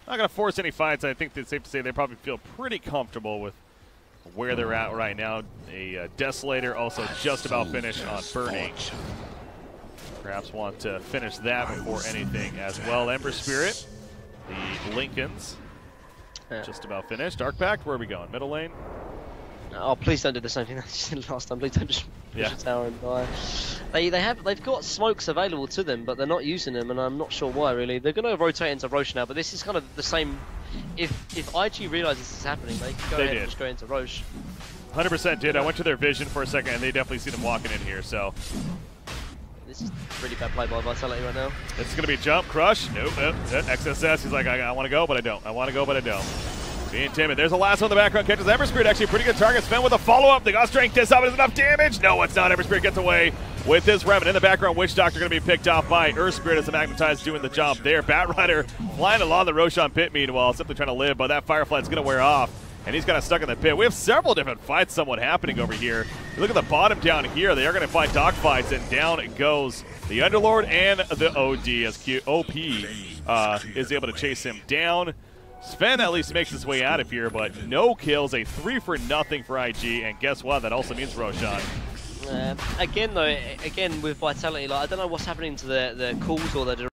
not going to force any fights. I think it's safe to say they probably feel pretty comfortable with where they're at right now. A Desolator also just about finished on Burning. perhaps want to finish that before anything as well. Ember Spirit, the Lincolns, just about finished. Dark Pact, where are we going? Middle lane? Oh, please don't do the same thing that you did last time. Please don't just push a tower and die. They've got smokes available to them, but they're not using them, and I'm not sure why really. They're going to rotate into Roche now, but this is kind of the same. If IG realizes this is happening, they can go ahead and just go into Roche. 100% did. I went to their vision for a second, and they definitely see them walking in here. So this is really bad play by Vitality right now. It's going to be jump, crush. Nope. XSS. He's like, I want to go, but I don't. I want to go, but I don't. Being timid. There's a last one in the background. Catches Ember Spirit. Actually, a pretty good target. Sven with a follow-up. They got strength. This up is enough damage. No, it's not. Ember Spirit gets away with his Remnant. In the background, Witch Doctor going to be picked off by Earth Spirit as the Magnetize doing the job there. Batrider flying along the Roshan pit meanwhile, simply trying to live, but that Firefly is going to wear off. And he's kind of stuck in the pit. We have several different fights somewhat happening over here. You look at the bottom down here. They are going to fight dog fights, and down it goes the Underlord and the OD as OP is able to chase him down. Sven at least makes his way out of here, but no kills, a 3-for-0 for IG, and guess what? That also means Roshan. Again, though, with Vitality, like I don't know what's happening to the calls or the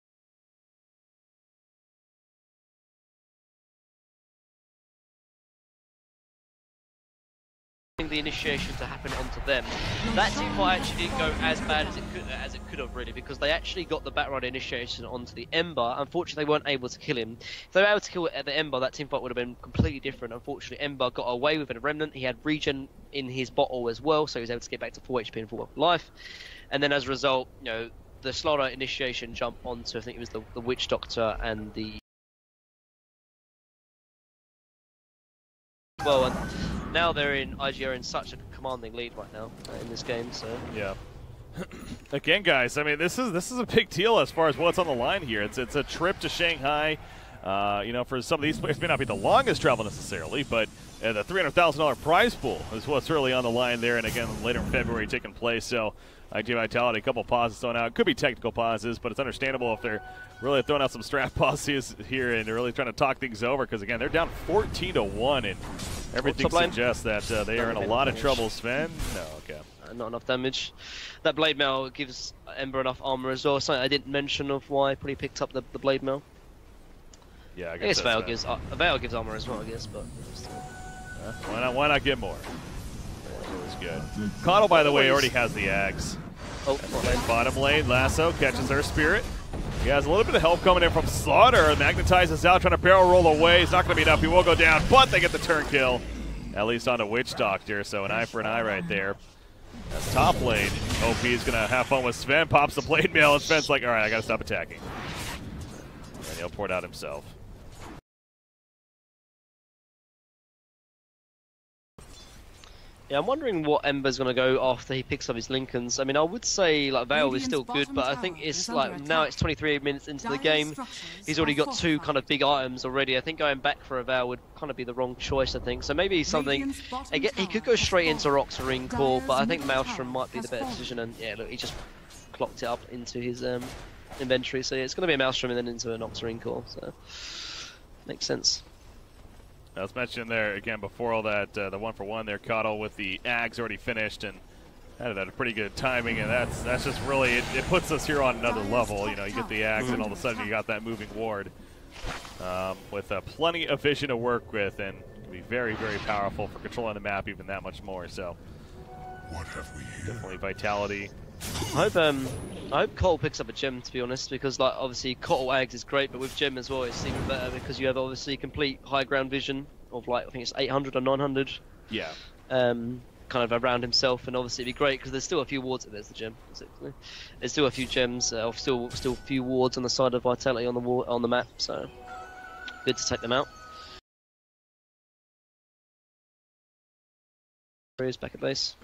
the initiation to happen onto them. That team fight actually didn't go as bad as it could have really, because they actually got the Batrider initiation onto the Ember. Unfortunately, they weren't able to kill him. If they were able to kill the Ember, that team fight would have been completely different. Unfortunately, Ember got away with a Remnant. He had regen in his bottle as well, so he was able to get back to full HP and full life. And then as a result, you know, the Slaughter initiation jump onto, I think it was the Witch Doctor and the and now they're in IG are in such a commanding lead right now in this game. So yeah. Again, guys, I mean this is a big deal as far as what's on the line here. It's a trip to Shanghai. You know, for some of these players, it may not be the longest travel necessarily, but the $300,000 prize pool is what's really on the line there. And again, later in February taking place. So IG Vitality, a couple pauses thrown out. Could be technical pauses, but it's understandable if they're really throwing out some strat pauses here and they're really trying to talk things over, because again, they're down 14-1, and everything suggests that they are in a lot of trouble. Sven? No, okay. Not enough damage. That Blade Mail gives Ember enough armor as well. Something I didn't mention of why I probably picked up the Blade Mail. Yeah, I guess Veil gives armor as well, I guess, but why not get more? Always good. Coddle, by the way, already has the Ags. Oh, bottom lane, Lasso catches Earth Spirit. He has a little bit of help coming in from Slaughter. Magnetizes out, trying to barrel roll away. It's not going to be enough. He will go down, but they get the turn kill. At least on the Witch Doctor, so an eye for an eye right there. That's top lane. OP is going to have fun with Sven. Pops the Blade Mail, and Sven's like, all right, I got to stop attacking. And he'll pour it out himself. Yeah, I'm wondering what Ember's going to go after he picks up his Lincolns. I mean, I would say like Veil is still good, but I think it's like now it's 23 minutes into the game. He's already got two kind of big items already. I think going back for a Veil would kind of be the wrong choice, I think. So maybe something... He could go straight into Roxarine Core, but I think Maelstrom might be the better decision. And yeah, look, he just clocked it up into his inventory. So yeah, it's going to be a Maelstrom and then into an Roxarine Core. So makes sense. As mentioned there again before all that, the 1-for-1 there, Coddle with the Ags already finished and had a pretty good timing, and that's just really it puts us here on another level. You know, you get the Ags, and all of a sudden you got that moving ward with plenty of vision to work with, and can be very, very powerful for controlling the map even that much more. So what have we here? Definitely Vitality. I hope Cole picks up a gem, to be honest, because like obviously Cottle Ags is great, but with gem as well it's even better because you have obviously complete high ground vision of like I think it's 800 or 900. Yeah. Kind of around himself, and obviously it'd be great because there's still a few wards. There's the gem. There's still a few gems, still a few wards on the side of Vitality on the map, so good to take them out. There he is back at base.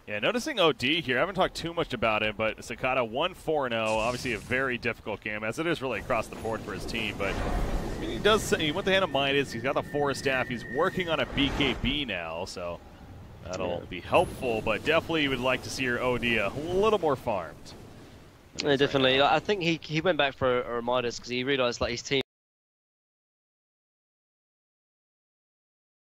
Yeah, noticing OD here. I haven't talked too much about it, but Sakata 1-4-0. Obviously a very difficult game, as it is really across the board for his team. But I mean, what the hand of mine is, he's got the Forest Staff. He's working on a BKB now, so that'll be helpful. But definitely would like to see your OD a little more farmed. Yeah, definitely. I think he went back for a Midas because he realised like his team.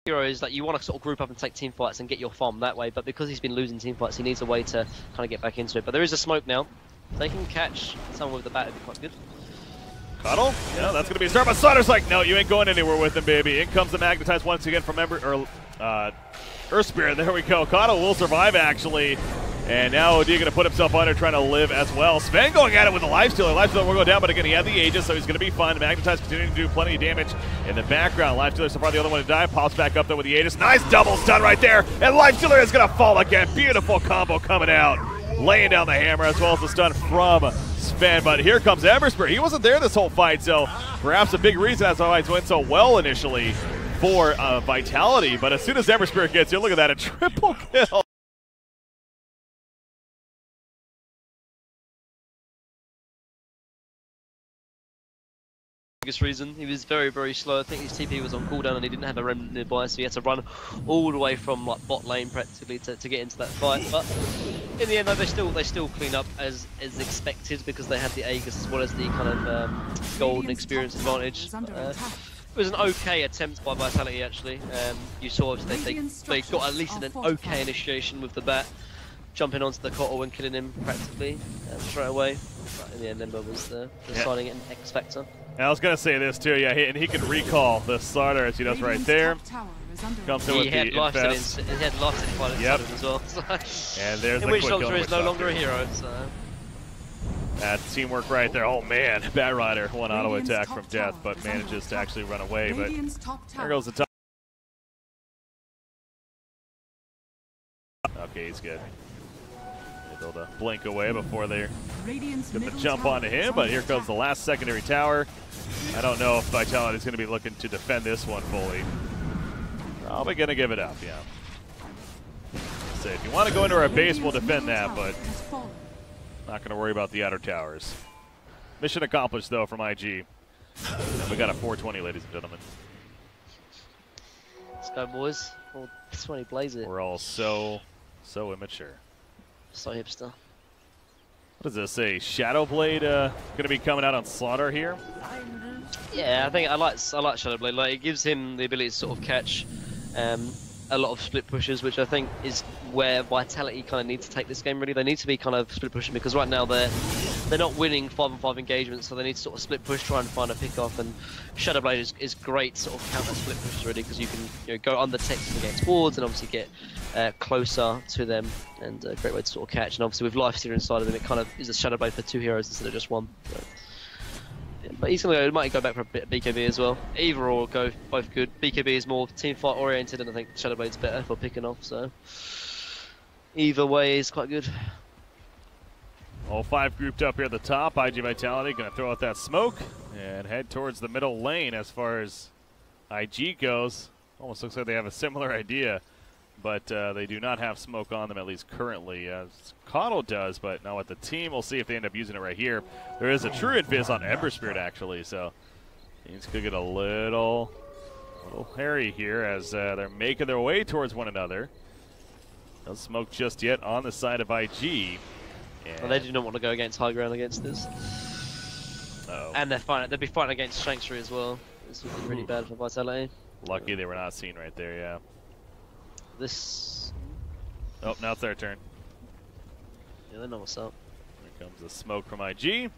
Is like you want to sort of group up and take team fights and get your farm that way, but because he's been losing team fights, he needs a way to kind of get back into it. But there is a smoke now. If they can catch someone with the bat, it'd be quite good. Cuddle? Yeah, that's going to be a start. But Slider's like, no, you ain't going anywhere with him, baby. In comes the Magnetize once again from Earth Spirit. There we go. Cuddle will survive, actually. And now OD going to put himself under, trying to live as well. Sven going at it with a Life Stealer. Life Stealer will go down, but again, he had the Aegis, so he's going to be fine. Magnetize continuing to do plenty of damage in the background. Life Stealer so far the other one to die. Pops back up there with the Aegis. Nice double stun right there. And Life Stealer is going to fall again. Beautiful combo coming out. Laying down the hammer as well as the stun from Sven. But here comes Everspirit. He wasn't there this whole fight, so perhaps a big reason as to why it went so well initially for Vitality. But as soon as Everspirit gets here, look at that, a triple kill. Biggest reason, he was very, very slow. I think his TP was on cooldown and he didn't have a remnant nearby, so he had to run all the way from like bot lane practically to get into that fight. But in the end, though, they still clean up as expected because they had the Aegis as well as the kind of gold and experience advantage. It was an okay attempt by Vitality actually. You saw they got at least an okay initiation with the bat, jumping onto the Kotl and killing him practically straight away. But in the end, Ember was the deciding X factor. I was going to say this too, yeah, and he can recall the starter as he does right there. Comes in with the Infest. He had life in Yep. as well. And there's the Witch quick Doctor kill. is no longer a hero, so... That's teamwork right there. Oh man, Bat Rider, one auto attack from death, but manages to actually run away. But there goes the top. Okay, he's good. Able to blink away before they're going to jump onto him, but here comes the last secondary tower. I don't know if Vitality is going to be looking to defend this one fully. Probably going to give it up, yeah. So if you want to go into our base, we'll defend that, but not going to worry about the outer towers. Mission accomplished, though, from IG. And we got a 420, ladies and gentlemen. Let's go, boys. 420, blaze it. We're all so immature. So hipster. What does this say? Shadowblade going to be coming out on Slaughter here? Yeah, I think I like Shadowblade. Like, it gives him the ability to sort of catch a lot of split pushes, which I think is where Vitality kind of need to take this game. Really, they need to be kind of split pushing because right now they're not winning 5-on-5 engagements, so they need to sort of split push, try and find a pick off. And Shadowblade is great sort of counter split pushes really because you can go under text against wards and obviously get closer to them, and a great way to sort of catch. And obviously with Life Stealer inside of him, it kind of is a Shadowblade for 2 heroes instead of just 1. So. But he's gonna might go back for a bit of BKB as well. Either or go both good. BKB is more team fight oriented, and I think Shadowblade's better for picking off. So either way is quite good. All 5 grouped up here at the top. IG Vitality gonna throw out that smoke and head towards the middle lane. As far as IG goes, almost looks like they have a similar idea, but they do not have smoke on them, at least currently. Kotl does, but not with the team. We'll see if they end up using it right here. There is a true invis on Everspirit, actually, so things could get a little hairy here as they're making their way towards one another. No smoke just yet on the side of IG. Well, they do not want to go against high ground against this. And they'll be fighting against StarSeries as well. This would be really bad for Vitality. Lucky they were not seen right there, yeah. This... Oh, now it's their turn. Yeah, they know what's up. Here comes the smoke from IG.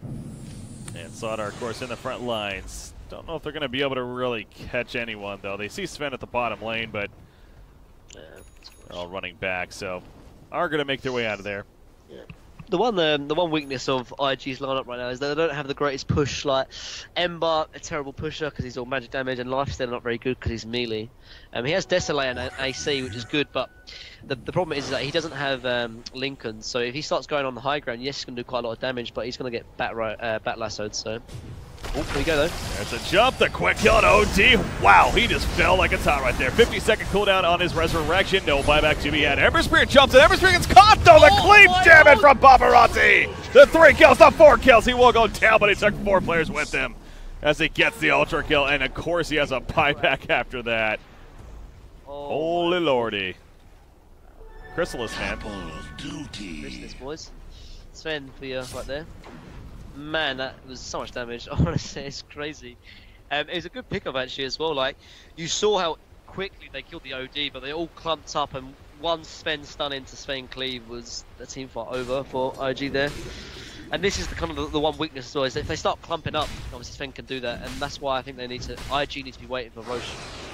And Sodar, of course, in the front lines. Don't know if they're going to be able to really catch anyone, though. They see Sven at the bottom lane, but they're all running back, so are going to make their way out of there. Yeah. The one weakness of IG's lineup right now is that they don't have the greatest push. Like Ember, a terrible pusher because he's all magic damage, and Lifestealer not very good because he's melee. He has Desolate and AC, which is good, but the problem is that he doesn't have Lincoln. So if he starts going on the high ground, yes, he's going to do quite a lot of damage, but he's going to get bat lassoed. So, oh, there we go though. There's a jump, the quick kill on OD. Wow, he just fell like a top right there. 50-second cooldown on his resurrection. No buyback to be had. Everspirit jumps, and Everspirit gets caught though. The clean damage from Paparazzi. The 3 kills, the 4 kills. He will go down, but he took 4 players with him as he gets the ultra kill, and of course he has a buyback after that. Holy lordy. Chrysalis, man. Chrysalis, boys. Sven for you right there. Man, that was so much damage. Honestly, it's crazy. It was a good pickup actually as well. Like, you saw how quickly they killed the OD, but they all clumped up, and one Sven stun into Sven Cleave was the team fight over for IG there. And this is the kind of the one weakness as well, is that if they start clumping up, obviously Sven can do that, and that's why I think they need to, IG needs to be waiting for Roche,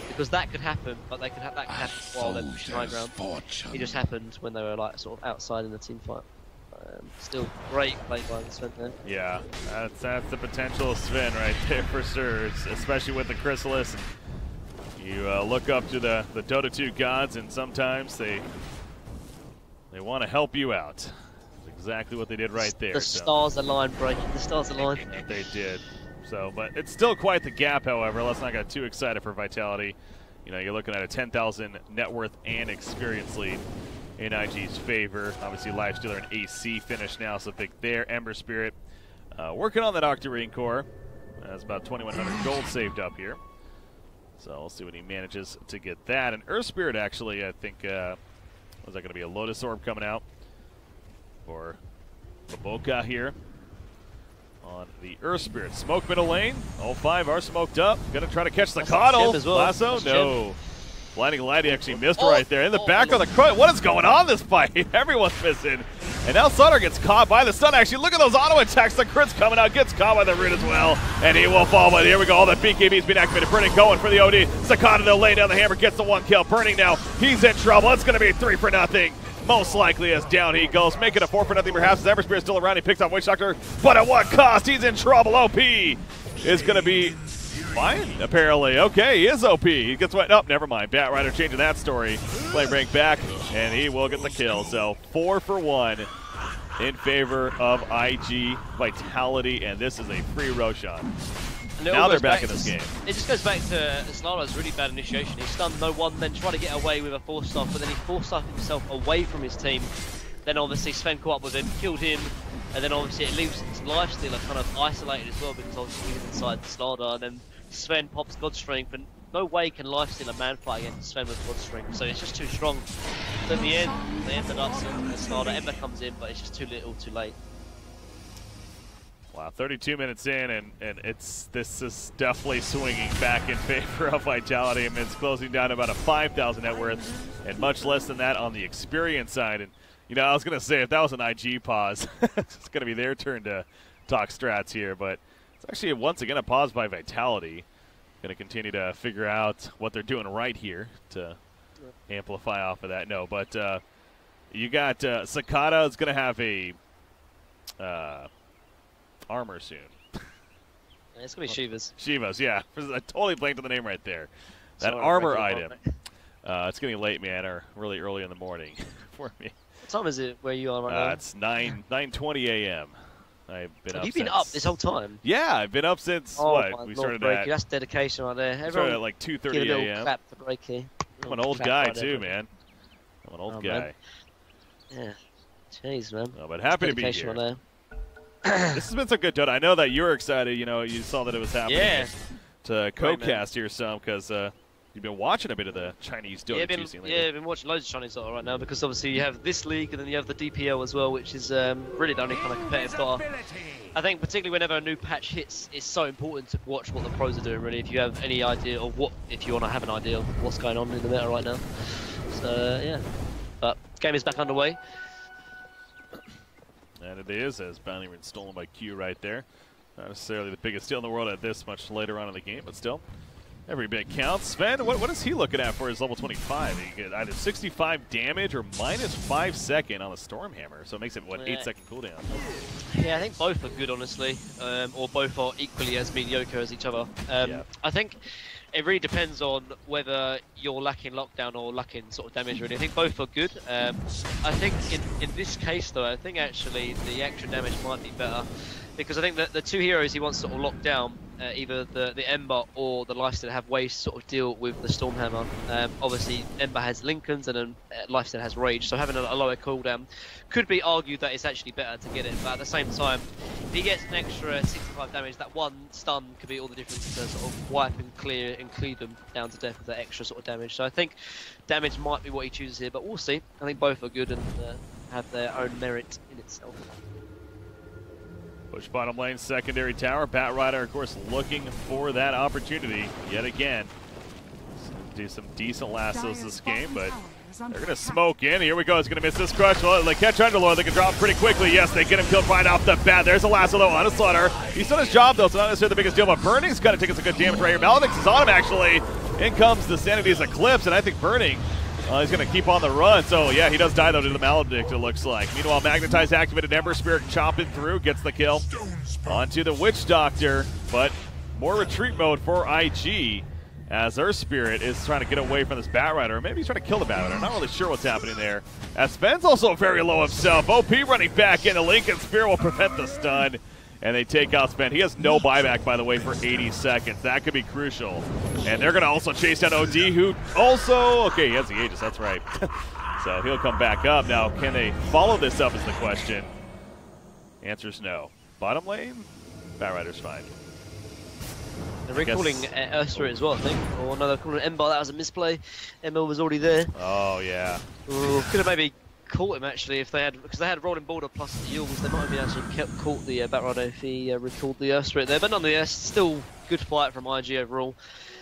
because that could happen, but that could happen while they're pushing high ground. It just happened when they were like sort of outside in the team fight. Still great play by Sven there. Yeah, that's the potential of Sven right there for sure, especially with the Chrysalis. You look up to the Dota 2 gods, and sometimes they want to help you out. That's exactly what they did right there. The stars align, breaking. The stars align. They did. So, but it's still quite the gap, however. Let's not get too excited for Vitality. You know, you're looking at a 10,000 net worth and experience lead in IG's favor. Obviously, Lifestealer and AC finish now, so big there. Ember Spirit working on that Octarine core. That's about 2,100 gold saved up here. So we'll see when he manages to get that. And Earth Spirit, actually, I think, was that going to be a Lotus Orb coming out for Maboka here on the Earth Spirit. Smoke middle lane. All 5 are smoked up. Going to try to catch the Coddle. Well. Lasso? No. Blinding Light, he actually missed right there. In the back of the Crow. What is going on this fight? Everyone's missing. And now Sutter gets caught by the stun. Actually, look at those auto attacks. The crit's coming out. Gets caught by the root as well. And he will fall. But here we go. All the BKB's been activated. Burning going for the OD. Sakata, they'll lay down the hammer. Gets the 1 kill. Burning now. He's in trouble. It's going to be 3 for nothing. Most likely as down he goes. Make it a 4 for nothing perhaps. As Ember Spirit's still around. He picks up Witch Doctor. But at what cost? He's in trouble. OP is going to be fine, apparently. Okay, he is OP. He gets what? Oh, never mind. Bat Rider changing that story. Play break back, and he will get the kill. So 4 for 1 in favor of IG Vitality, and this is a free Roshan. Now they're back in this game. It just goes back to Slara's really bad initiation. He stunned no one, then tried to get away with a 4-star, but then he 4-starred himself away from his team. Then obviously Sven caught up with him, killed him, and then obviously it leaves Lifestealer kind of isolated as well, because obviously he's inside Slardar, and then Sven pops God Strength, and no way can Lifestealer man fight against Sven with God Strength, so it's just too strong. So in the end, they ended up seeing the Slardar. Ember comes in, but it's just too little, too late. Wow, 32 minutes in, and this is definitely swinging back in favor of Vitality. I mean, it's closing down to about a 5,000 net worth, and much less than that on the experience side. And you know, I was gonna say if that was an IG pause, it's gonna be their turn to talk strats here, but it's actually once again a pause by Vitality. Gonna continue to figure out what they're doing right here to amplify off of that. No, but you got Sakata is gonna have a armor soon. It's gonna be Shiva's. Shiva's, yeah. I totally blanked on the name right there. That armor item. It's getting late, man, or really early in the morning for me. What time is it where you are right now? It's 9:20 a.m. I've been Have you been up this whole time? Yeah, I've been up since what? We started at. That's dedication right there. Everyone started at like 2:30 a.m. Clap for Breaky. I'm an old guy too, man. I'm an old guy. Man. Yeah. Jeez, man. Oh, but happy to be here. This has been some good Dota. I know that you were excited. You know, you saw that it was happening. Yeah. To co-cast here some because you've been watching a bit of the Chinese Dota recently. Yeah, I've been watching loads of Chinese Dota right now because obviously you have this league and then you have the DPL as well, which is really the only kind of competitive Dota. I think particularly whenever a new patch hits, it's so important to watch what the pros are doing. Really, if you have any idea of if you want to have an idea of what's going on in the meta right now. So yeah, but game is back underway. And it is, as bounty ring stolen by Q right there. Not necessarily the biggest steal in the world at this much later on in the game, but still, every bit counts. Sven, what is he looking at for his level 25? He get either 65 damage or minus 5 second on the Stormhammer, so it makes it, what, 8 second cooldown? Yeah, I think both are good, honestly, or both are equally as mediocre as each other. I think it really depends on whether you're lacking lockdown or lacking sort of damage, really. I think both are good. I think in this case, though, I think actually the extra damage might be better. Because I think that the two heroes he wants to sort of lock down, either the Ember or the Lifestealer, have ways to sort of deal with the Stormhammer. Obviously, Ember has Lincolns and then Lifestealer has Rage, so having a lower cooldown could be argued that it's actually better to get it. But at the same time, if he gets an extra 65 damage, that one stun could be all the difference to sort of wipe and clear and cleave them down to death with that extra sort of damage. So I think damage might be what he chooses here, but we'll see. I think both are good and have their own merit in itself. Push bottom lane, secondary tower. Bat Rider, of course, looking for that opportunity yet again. Do some decent lassos this game, but They're going to smoke in. Here we go. He's going to miss this crush. Well, they catch Underlord. They can drop pretty quickly. Yes, they get him killed right off the bat. There's a lasso though on a Slaughter. He's done his job though, so not necessarily the biggest deal, but Burning's kind of taking some good damage right here. Maledict's is on him actually. In comes the Sanity's Eclipse, and I think Burning, he's going to keep on the run. So yeah, he does die though to the Maledict, it looks like. Meanwhile, Magnetize activated, Ember Spirit chopping through, gets the kill. Onto the Witch Doctor, but more retreat mode for IG. As Earth Spirit is trying to get away from this Batrider, or maybe he's trying to kill the Batrider. I'm not really sure what's happening there. As Sven's also very low himself. OP running back in. The Lincoln Spear will prevent the stun. And they take out Sven. He has no buyback, by the way, for 80 seconds. That could be crucial. And they're going to also chase down OD, who also... Okay, he has the Aegis, that's right. So he'll come back up. Now, can they follow this up is the question. Answer's no. Bottom lane? Batrider's fine. They're recalling Ursula as well, I think. Or no, they're calling Ember. That was a misplay. Ember was already there. Oh, yeah. Ooh, could have maybe caught him, actually, if they had... Because they had Rolling Boulder plus the Yules. They might have been actually caught the Batrider if he recalled the Ursula there. But nonetheless, still good fight from IG overall.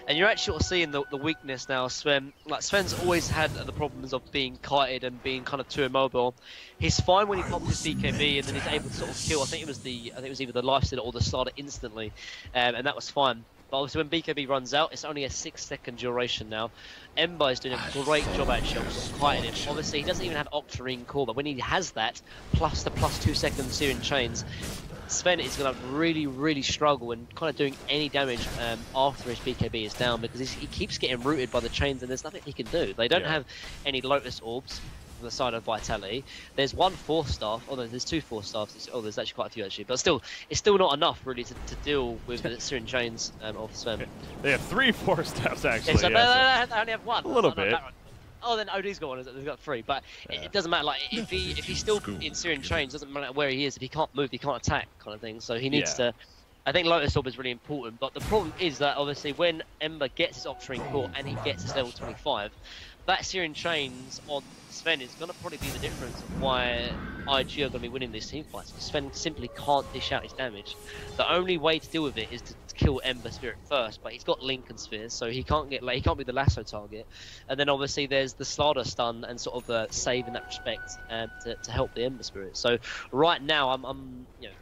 And you're actually sort of seeing the weakness now. Sven, like Sven's always had the problems of being kited and being kind of too immobile. He's fine when he pops his BKB and then he's able to sort of kill. I think it was either the Lifestealer or the Starter instantly, and that was fine. But obviously when BKB runs out, it's only a 6-second duration now. Ember is doing a great job actually of sort of kiting him. Obviously he doesn't even have Octarine Core, but when he has that, plus the +2 second Searing Chains, Sven is going to really, really struggle and kind of doing any damage after his BKB is down, because he keeps getting rooted by the chains and there's nothing he can do. They don't have any Lotus Orbs from the side of Vitality. There's one Force Staff, oh no, there's 2 Force Staffs. Oh, there's actually quite a few actually, but still, it's still not enough really to deal with the Searing Chains of Sven. They have 3 Force Staffs actually. Yeah, so they only have 1. A little bit. Oh, then OD's got one. They've got 3, but it doesn't matter. Like if he's still in Searing Chains, doesn't matter where he is. If he can't move, he can't attack, kind of thing. So he needs to. I think Lotus Orb is really important, but the problem is that obviously when Ember gets his Octarine Core and he gets his level 25, that Searing Chains on Sven is going to probably be the difference of why IG are going to be winning these team fights. Sven simply can't dish out his damage. The only way to deal with it is to kill Ember Spirit first, but he's got Lincoln Spheres, so he can't get he can't be the lasso target. And then obviously there's the Slaughter stun and sort of save in that respect to help the Ember Spirit. So right now I'm you know,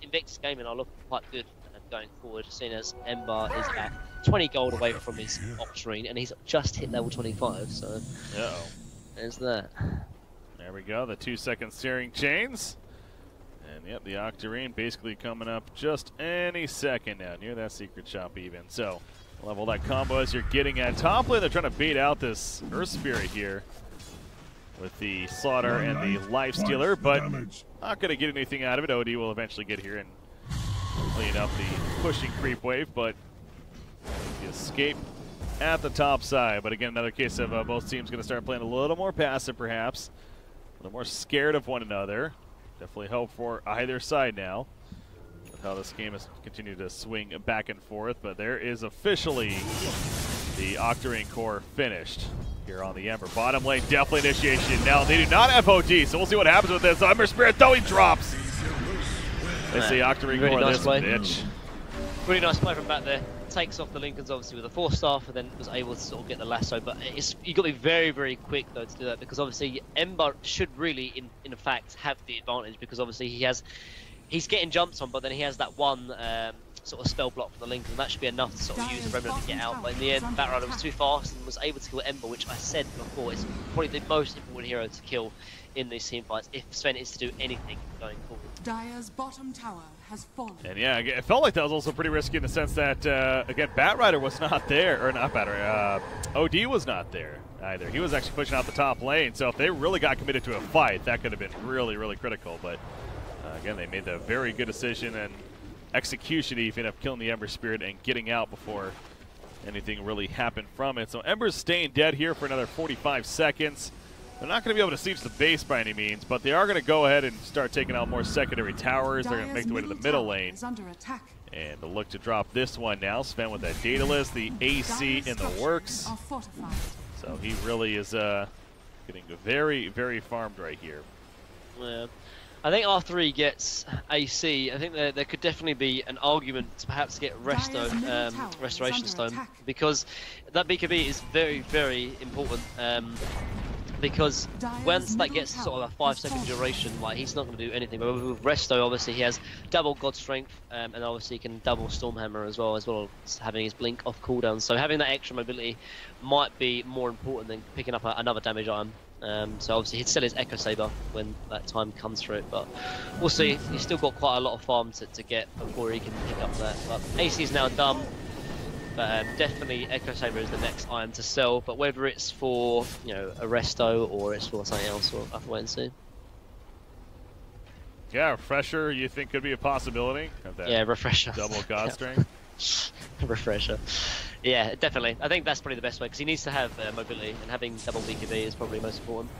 Invictus Gaming are looking quite good going forward, seeing as Ember is at 20 gold away from his Octarine and he's just hit level 25. So there's that. There we go, the 2-second Searing Chains. And yep, the Octarine basically coming up just any second now, near that secret shop even. So, level that combo as you're getting at top lane. They're trying to bait out this Earth Spirit here with the Slaughter and the Lifestealer, but not going to get anything out of it. OD will eventually get here and clean up the pushing creep wave, but the escape at the top side. But again, another case of both teams going to start playing a little more passive perhaps, a little more scared of one another. Definitely hope for either side now with how this game has continued to swing back and forth. But there is officially the Octarine Core finished here on the Ember. Bottom lane, definitely initiation. Now, they do not have OD, so we'll see what happens with this. Ember Spirit, though, he drops. They say Octarine Core, nice this play. bitch. Really nice play from back there. Takes off the Lincolns obviously with a Force Staff and then was able to sort of get the lasso, but you got to be very, very quick though to do that, because obviously Ember should really in fact have the advantage, because obviously he's getting jumps on, but then he has that one sort of spell block from the Lincoln, and that should be enough to sort of use a Remnant to get out. But in the end, Batrider was too fast and was able to kill Ember, which I said before is probably the most important hero to kill in these team fights if Sven is to do anything going forward. Dire's bottom tower has fallen. And yeah, it felt like that was also pretty risky in the sense that, again, Batrider was not there, or not Batrider, OD was not there either. He was actually pushing out the top lane, so if they really got committed to a fight, that could have been really, really critical. But again, they made the very good decision and execution even of killing the Ember Spirit and getting out before anything really happened from it. So Ember's staying dead here for another 45 seconds. They're not going to be able to siege the base by any means, but they are going to go ahead and start taking out more secondary towers. They're going to make their way to the middle lane. And they'll look to drop this one now. Sven with that Daedalus, the AC in the works. So he really is getting very, very farmed right here. Yeah. I think after he gets AC, I think there could definitely be an argument to perhaps get Restoration Stone, because that BKB is very, very important. Because once that gets sort of a 5-second duration, like he's not going to do anything. But with Resto, obviously he has double God Strength, and obviously he can double Stormhammer as well as having his blink off cooldown. So having that extra mobility might be more important than picking up another damage item. So obviously he'd sell his Echo Saber when that time comes for it, but we'll see. He's still got quite a lot of farm to get before he can pick up that. But AC is now done. But definitely Echo Saber is the next item to sell, but whether it's for, you know, a Resto or it's for something else, we'll have to wait and see. Yeah, Refresher you think could be a possibility? Yeah, Refresher. Double God Strength. Refresher. Yeah, definitely. I think that's probably the best way, because he needs to have mobility, and having double BKB is probably most important.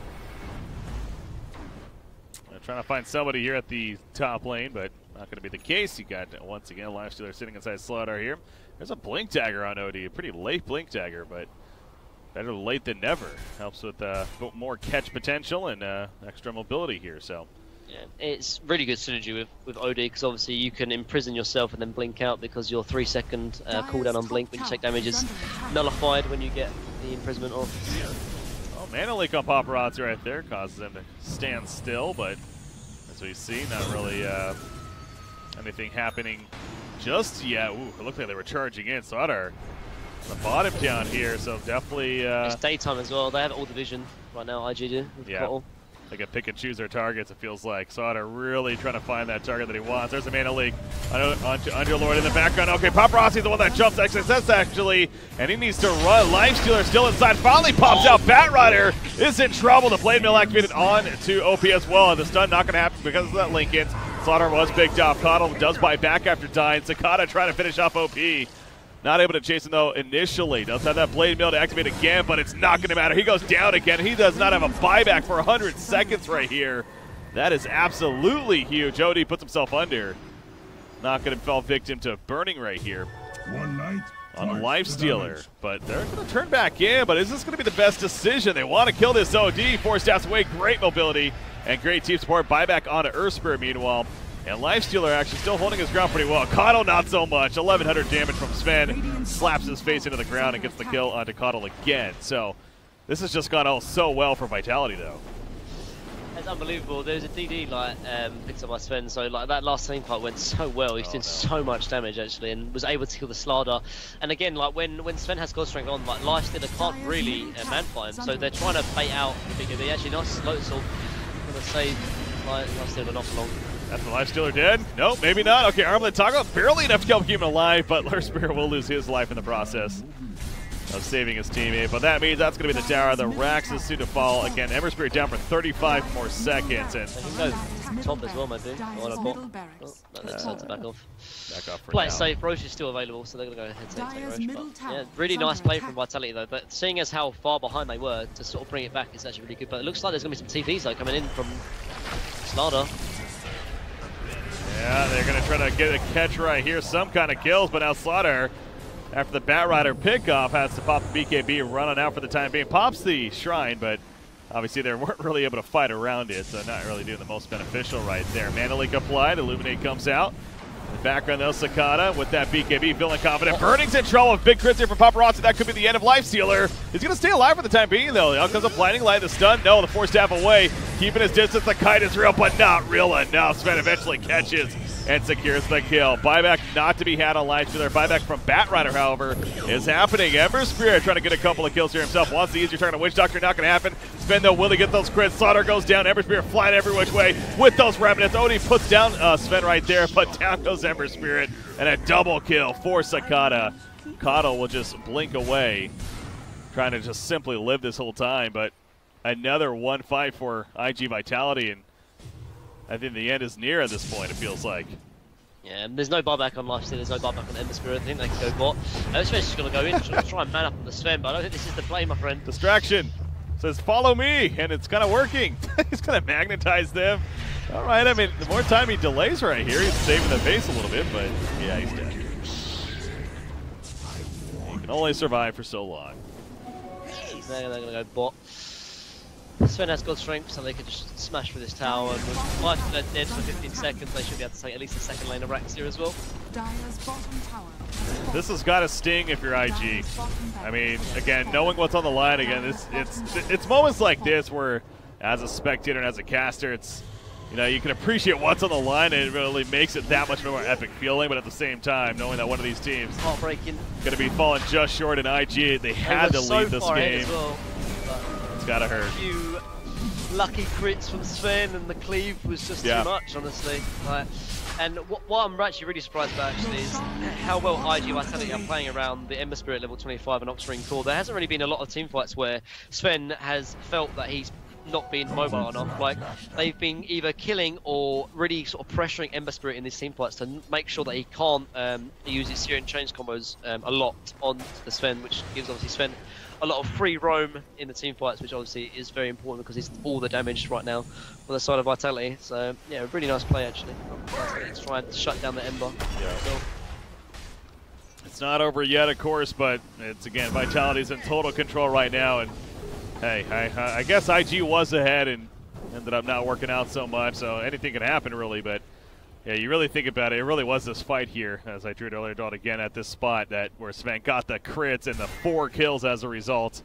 Trying to find somebody here at the top lane, but not going to be the case. You got, once again, Lifestealer sitting inside Slaughter here. There's a Blink Dagger on OD, a pretty late Blink Dagger, but better late than never. Helps with more catch potential and extra mobility here. So yeah, it's really good synergy with OD, because obviously you can imprison yourself and then blink out, because your 3-second cooldown on blink when you take damage is nullified when you get the imprisonment off. Oh, Mana Leak on Paparazzi right there causes them to stand still, but as we see, not really anything happening just yet. Ooh, it looked like they were charging in. Sauter on the bottom down here, so definitely... it's daytime as well. They have all division right now, IG do. Yeah, Cottle. They can pick and choose their targets, it feels like. Sauter really trying to find that target that he wants. There's a Mana Leak onto Underlord in the background. Okay, Paparazzi's the one that jumps actually, and he needs to run. Lifestealer still inside, finally pops out. Batrider is in trouble. The Blade Mill activated on to OP as well, and the stun not going to happen because of that link-in. Slaughter was picked off. Cottle does buy back after dying. Sakata trying to finish off OP. Not able to chase him though initially. Does have that Blade Mill to activate again, but it's not going to matter. He goes down again. He does not have a buyback for 100 seconds right here. That is absolutely huge. OD puts himself under. Not going to fall victim to burning right here. One night on the Lifestealer, but they're going to turn back in. But is this going to be the best decision? They want to kill this OD. 4 stats away. Great mobility and great team support. Buyback onto Earthspirit meanwhile. And Lifestealer actually still holding his ground pretty well. Cottle not so much. 1,100 damage from Sven. Slaps his face into the ground and gets the kill onto Cottle again. So this has just gone all so well for Vitality though. It's unbelievable. There's a DD like picked up by Sven, so like that last team fight went so well. He's doing so much damage actually, and was able to kill the Slardar. And again, like when Sven has God Strength on, like Lifestealer can't really man fight him, so they're trying to bait out the BKB. Actually, nice Lotus Orb gonna save Lifestealer not for long. That's the Lifestealer dead? Nope, maybe not. Okay, Armlet Toggle, barely enough to keep him alive, but Earthspirit will lose his life in the process of saving his teammate. But that means that's going to be the tower. The Rax is soon to fall. Again, Emberspirit down for 35 more seconds. And he can go top as well, maybe. Or a bot. Oh, that's back off. Back off for play it now. safe. Roche is still available, so they're going to go ahead and take Roche. But, yeah, really nice play from Vitality, though. But seeing as how far behind they were, to sort of bring it back is actually really good. But it looks like there's going to be some TPs, though, coming in from Slardar. Yeah, they're going to try to get a catch right here. Some kind of kills, but now Slaughter, after the Batrider pickoff, has to pop the BKB, running out for the time being. Pops the Shrine, but obviously they weren't really able to fight around it, so not really doing the most beneficial right there. Mana Leak applied, Illuminate comes out. In the background though, Sakata with that BKB feeling confident. Burning's in trouble with big crits here from Paparazzi. That could be the end of Lifestealer. He's going to stay alive for the time being though. Out comes a Blinding Light, the stun. No, the 4 staff away. Keeping his distance. The kite is real, but not real enough. Sven eventually catches and secures the kill. Buyback not to be had on Lifestealer. Buyback from Batrider, however, is happening. Emberspirit trying to get a couple of kills here himself. Wants the easier target. Witch Doctor not going to happen. Sven though, will he get those crits? Slaughter goes down. Emberspirit flying every which way with those remnants. Odie puts down Sven right there, but down goes Emberspirit. And a double kill for Sakata. Cottle will just blink away, trying to just simply live this whole time, but another 1-5 for IG Vitality, and I think the end is near at this point, it feels like. Yeah, and there's no buyback on Lifestealer, there's no buyback on Emberspirit. I think they can go bot. Sven's just going to go in, try and man up on the Sven, but I don't think this is the play, my friend. Distraction. Says, follow me, and it's kind of working. He's going to magnetize them. All right, I mean, the more time he delays right here, he's saving the base a little bit, but yeah, he's dead. He can only survive for so long. They're going to go bot. Sven has God Strength, so they could just smash through this tower, and with 5 they're dead for 15 seconds, they should be able to take at least a second lane of Rax here as well. Dire's bottom tower. This has got to sting if you're IG. I mean, again, knowing what's on the line, again, it's moments like this where, as a spectator and as a caster, it's, you know, you can appreciate what's on the line, and it really makes it that much more epic feeling. But at the same time, knowing that one of these teams Heartbreaking. going to be falling just short in IG, they had to lead this game. As well, it's got to hurt. A few lucky crits from Sven, and the cleave was just too much, honestly. Like, and what I'm actually really surprised about actually is how well IG Vitality are playing around the Ember Spirit level 25 and Oxring Core. There hasn't really been a lot of team fights where Sven has felt that he's not being mobile enough. Like, they've been either killing or really sort of pressuring Ember Spirit in these team fights to make sure that he can't use his Syrian Chains combos a lot on the Sven, which gives obviously Sven a lot of free roam in the team fights, which obviously is very important because he's all the damage right now on the side of Vitality. So yeah, a really nice play actually. He's trying to shut down the Ember. Yeah. So, it's not over yet, of course, but it's, again, Vitality's in total control right now, and hey, I guess IG was ahead and ended up not working out so much, so anything can happen really, but yeah, you really think about it, it really was this fight here, as I drew it earlier, Dota, again at this spot where Sven got the crits and the 4 kills as a result.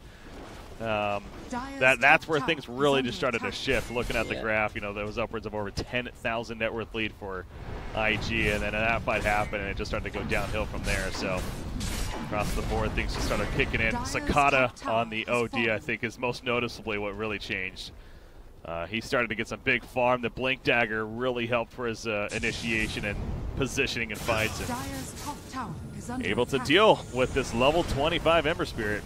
That's where things really just started to shift. Looking at the graph, you know, there was upwards of over 10,000 net worth lead for IG, and then that fight happened, and it just started to go downhill from there. So across the board, things just started kicking in. Sakata on the OD, I think, is most noticeably what really changed. He started to get some big farm. The Blink Dagger really helped for his initiation and positioning in fights. And able to deal with this level 25 Ember Spirit,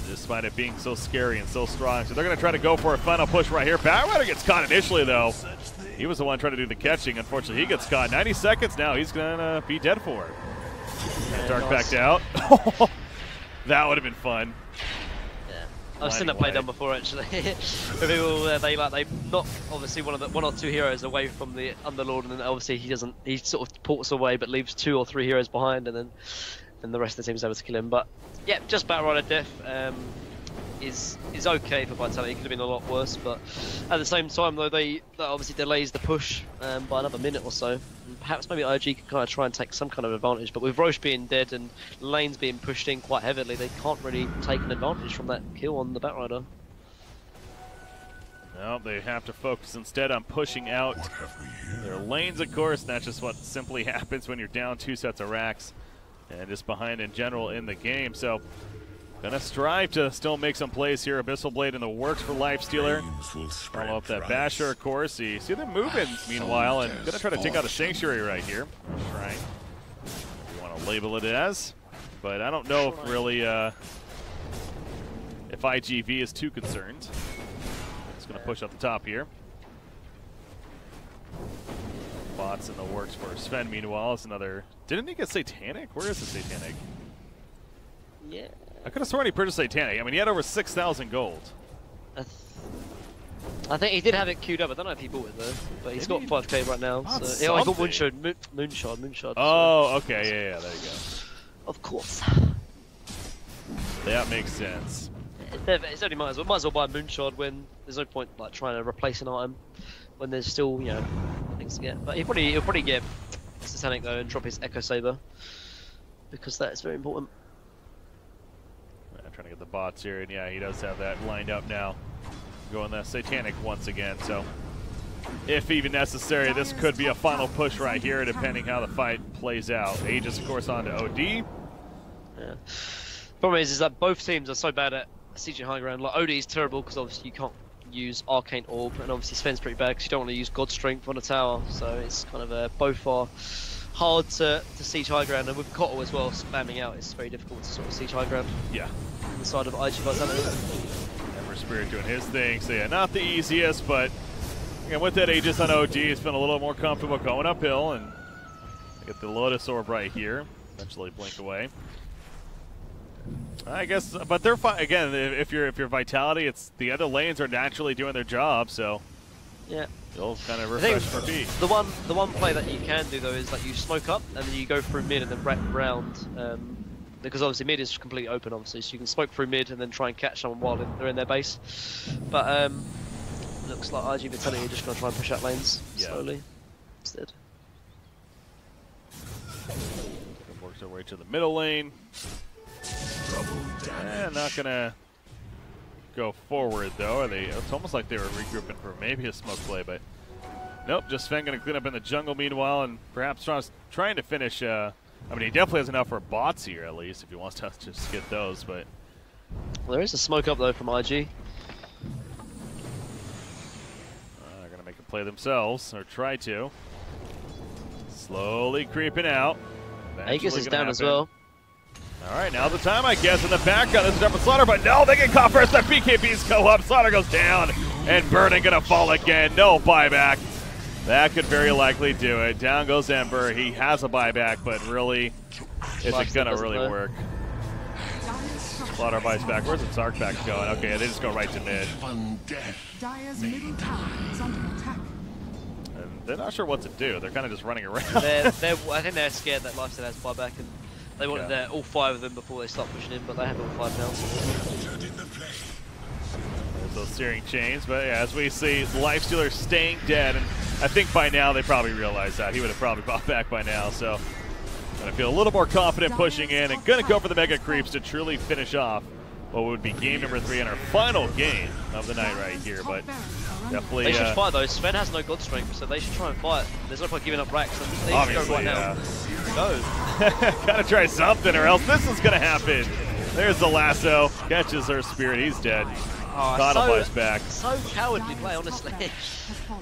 despite it being so scary and so strong. So they're going to try to go for a final push right here. Batrider gets caught initially, though. He was the one trying to do the catching. Unfortunately, he gets caught. 90 seconds now. He's going to be dead for it. Dark backed out. That would have been fun. I've seen that play done before actually. People, they knock obviously one or two heroes away from the Underlord, and then obviously he sort of ports away but leaves 2 or 3 heroes behind, and then the rest of the team is able to kill him. But yeah, just Batrider death is okay for Vitality. It could have been a lot worse, but at the same time though, that obviously delays the push by another minute or so. And perhaps maybe IG can kind of try and take some kind of advantage, but with Roche being dead and lanes being pushed in quite heavily, they can't really take an advantage from that kill on the Batrider. No, they have to focus instead on pushing out their lanes, of course. That's just what simply happens when you're down 2 sets of racks and just behind in general in the game. So gonna strive to still make some plays here. Abyssal Blade in the works for Lifestealer. Follow up that Basher, of course. You see them moving meanwhile, and gonna try to take out a Sanctuary right here. Shrine, you want to label it as, but I don't know if really if IGV is too concerned. It's gonna push up the top here. Bots in the works for Sven. Meanwhile, it's another. Didn't he get Satanic? Where is the Satanic? Yeah. I could have sworn he purchased Satanic. I mean, he had over 6,000 gold. I think he did have it queued up. I don't know if he bought it though, but he's got 5k right now. So yeah, I got Moonshard. Oh, okay, yeah, there you go. Of course. That makes sense. It's only might as well buy a Moonshard when there's no point like trying to replace an item when there's still things to get. But he'll probably get Satanic though and drop his Echo Saber because that is very important. Trying to get the bots here, and yeah, he does have that lined up now. Going the Satanic once again, so if even necessary, this could be a final push right here, depending how the fight plays out. Aegis, of course, on to OD. Yeah. Problem is that both teams are so bad at sieging high ground. Like OD is terrible because obviously you can't use Arcane Orb, and obviously Sven's pretty bad because you don't want to use God Strength on a tower. So it's kind of both are hard to siege high ground, and with Kotl as well spamming out, it's very difficult to sort of siege high ground. Yeah. On the side of IG Vitality. Ember Spirit doing his thing, so yeah, not the easiest, but again, with that Aegis on OD, it's been a little more comfortable going uphill, and get the Lotus Orb right here. Eventually blink away. I guess, but they're fine. Again, if you're Vitality, it's the other lanes are naturally doing their job, so yeah, you'll kind of refresh for B. The one play that you can do though is that you smoke up and then you go through mid and then wrap around because obviously mid is completely open, obviously, so you can smoke through mid and then try and catch someone while they're in their base. But looks like IG Vitality are just going to try and push out lanes slowly instead. Works their way to the middle lane. And not going to go forward, though. Are they? It's almost like they were regrouping for maybe a smoke play, but nope. Just Sven going to clean up in the jungle meanwhile, and perhaps trying to finish. I mean, he definitely has enough for bots here, at least, if he wants to just get those. But well, there is a smoke up though from IG. They're going to make a play themselves, or try to. Slowly creeping out. Aegis is down as well. All right, now the time, I guess, in the background. This is done for Slaughter, but no, they get caught first. The BKBs go up. Slaughter goes down, and Burning going to fall again. No buyback. That could very likely do it. Down goes Ember. He has a buyback, but really, is it going to really work? Slaughter buys back. Where's its arc back going? Okay, they just go right to mid. Dire's middle tower is under attack. And they're not sure what to do. They're kind of just running around. I think they're scared that Lifesteal has buyback, and they wanted all 5 of them before they start pushing in, but they have all 5 now. There's those searing chains, but yeah, as we see, Lifestealer staying dead, and I think by now they probably realized that. He would have probably bought back by now, so gonna feel a little more confident pushing in, and gonna go for the Mega Creeps to truly finish off what would be game number 3 and our final game of the night right here, but definitely... They should fight though. Sven has no God Strength, so they should try and fight. There's no point giving up racks. They should go right now. Go. Gotta try something or else this is gonna happen. There's the lasso. Catches her spirit. He's dead. Caught buys back. So cowardly play, honestly.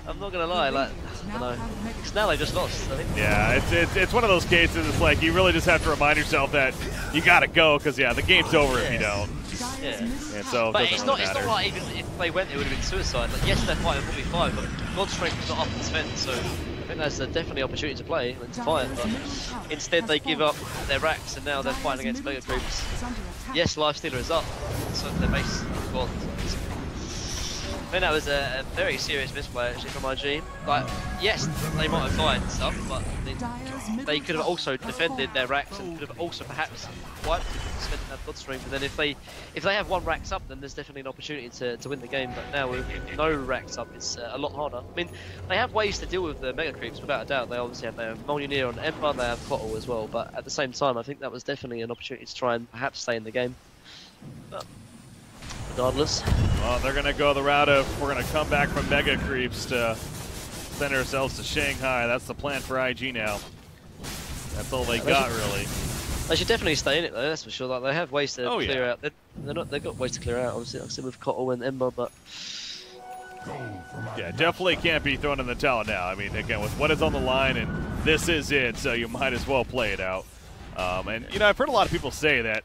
I'm not gonna lie. Like, I don't know. Because now they just lost, I think. Yeah, it's one of those cases. It's like you really just have to remind yourself that you gotta go because the game's over if you don't. Yeah. And so but it it's really not like even if they went, it would have been suicide. Like, yes, they're fighting 45, but God Strength is not up in Sven, so I think that's definitely an opportunity to play and to fight. But instead, they give up their racks, and now they're fighting against Mega Creeps. Yes, Lifestealer is up, so their base is gone. I think that was a very serious misplay actually from IG. Like, yes, they might have died and stuff, but they could have also defended their racks and could have also perhaps wiped it if Sven didn't have God Strength. And then if they have 1 racks up, then there's definitely an opportunity to win the game. But now with no racks up, it's a lot harder. I mean, they have ways to deal with the Mega Creeps without a doubt. They obviously have their Mjolnir on Ember, they have Kotl as well. But at the same time, I think that was definitely an opportunity to try and perhaps stay in the game. But regardless. Well, they're going to go the route of we're going to come back from Mega Creeps to send ourselves to Shanghai. That's the plan for IG now. That's all they got, really. They should definitely stay in it, though, that's for sure. Like, they have ways to clear out. They've got ways to clear out, obviously, like I said, with Kotl and Ember, but... Yeah, definitely can't be thrown in the towel now. I mean, again, with what is on the line, and this is it, so you might as well play it out. And, you know, I've heard a lot of people say that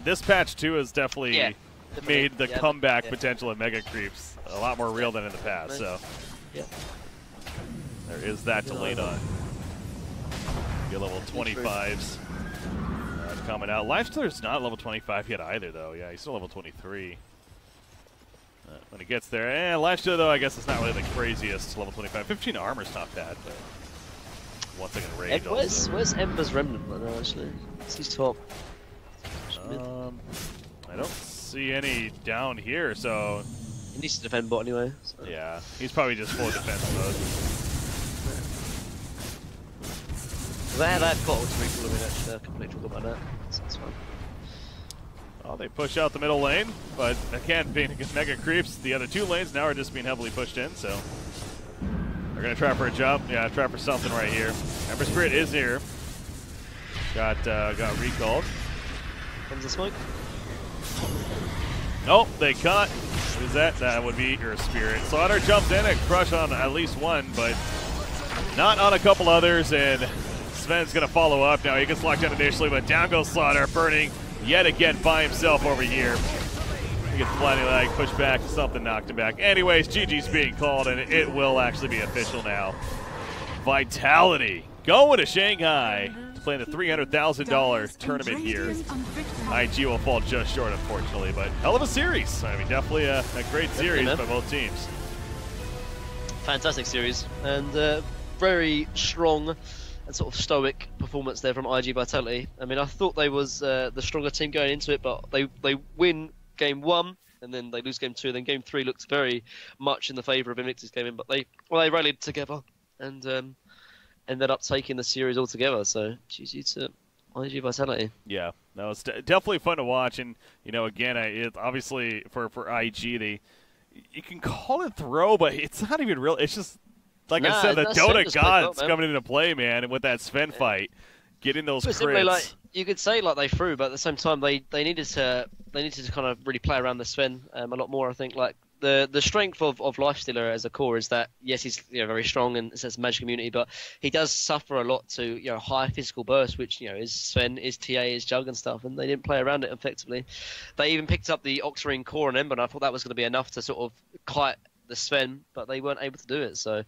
this patch, too, has definitely made the comeback potential of Mega Creeps a lot more real than in the past, so there is that to lean on. Get level 25s coming out. Lifestealer's not level 25 yet either, though. Yeah, he's still level 23. When he gets there, Lifestealer, though, I guess it's not really the craziest level 25. 15 armor's not bad, but once again, rage. Where's Ember's Remnant right now, actually? He's top. I don't see any down here, so... He needs to defend bot anyway. So. Yeah, he's probably just full defense mode. They had Kotl to recall him in, actually. I completely forgot about that. So that's fine. Well, they push out the middle lane, but again, being against Mega Creeps, the other 2 lanes now are just being heavily pushed in, so... They're going to try for a jump. Yeah, try for something right here. Ember Spirit is here. Got recalled. Comes the smoke. Nope, they cut. What is that? That would be your Spirit. Slaughter jumps in and crush on at least 1, but not on a couple others, and Sven's going to follow up. Now he gets locked down initially, but down goes Slaughter, Burning yet again by himself over here. He gets plenty like pushed back, something knocked him back. Anyways, GG's being called, and it will actually be official now. Vitality going to Shanghai to play in the $300,000 tournament here. IG will fall just short, unfortunately, but hell of a series. I mean, definitely a great series by both teams. Fantastic series, and very strong sort of stoic performance there from IG Vitality. I mean, I thought they was the stronger team going into it, but they win game 1 and then they lose game 2. Then game 3 looked very much in the favour of Invictus Gaming, but they rallied together and ended up taking the series altogether. So GG to IG Vitality. Yeah, no, it's definitely fun to watch, and again, it obviously for IG you can call it throw, but it's not even real. It's just like I said, the Dota gods coming into play, man, and with that Sven fight, getting those crits. Like, you could say like they threw, but at the same time they needed to kind of really play around the Sven a lot more. I think like the strength of Lifestealer as a core is that yes, he's very strong and it's a magic immunity, but he does suffer a lot to high physical burst, which is Sven, is TA, is Jug and stuff, and they didn't play around it effectively. They even picked up the Oxmarine core and Ember, and I thought that was going to be enough to sort of kite the Sven, but they weren't able to do it. So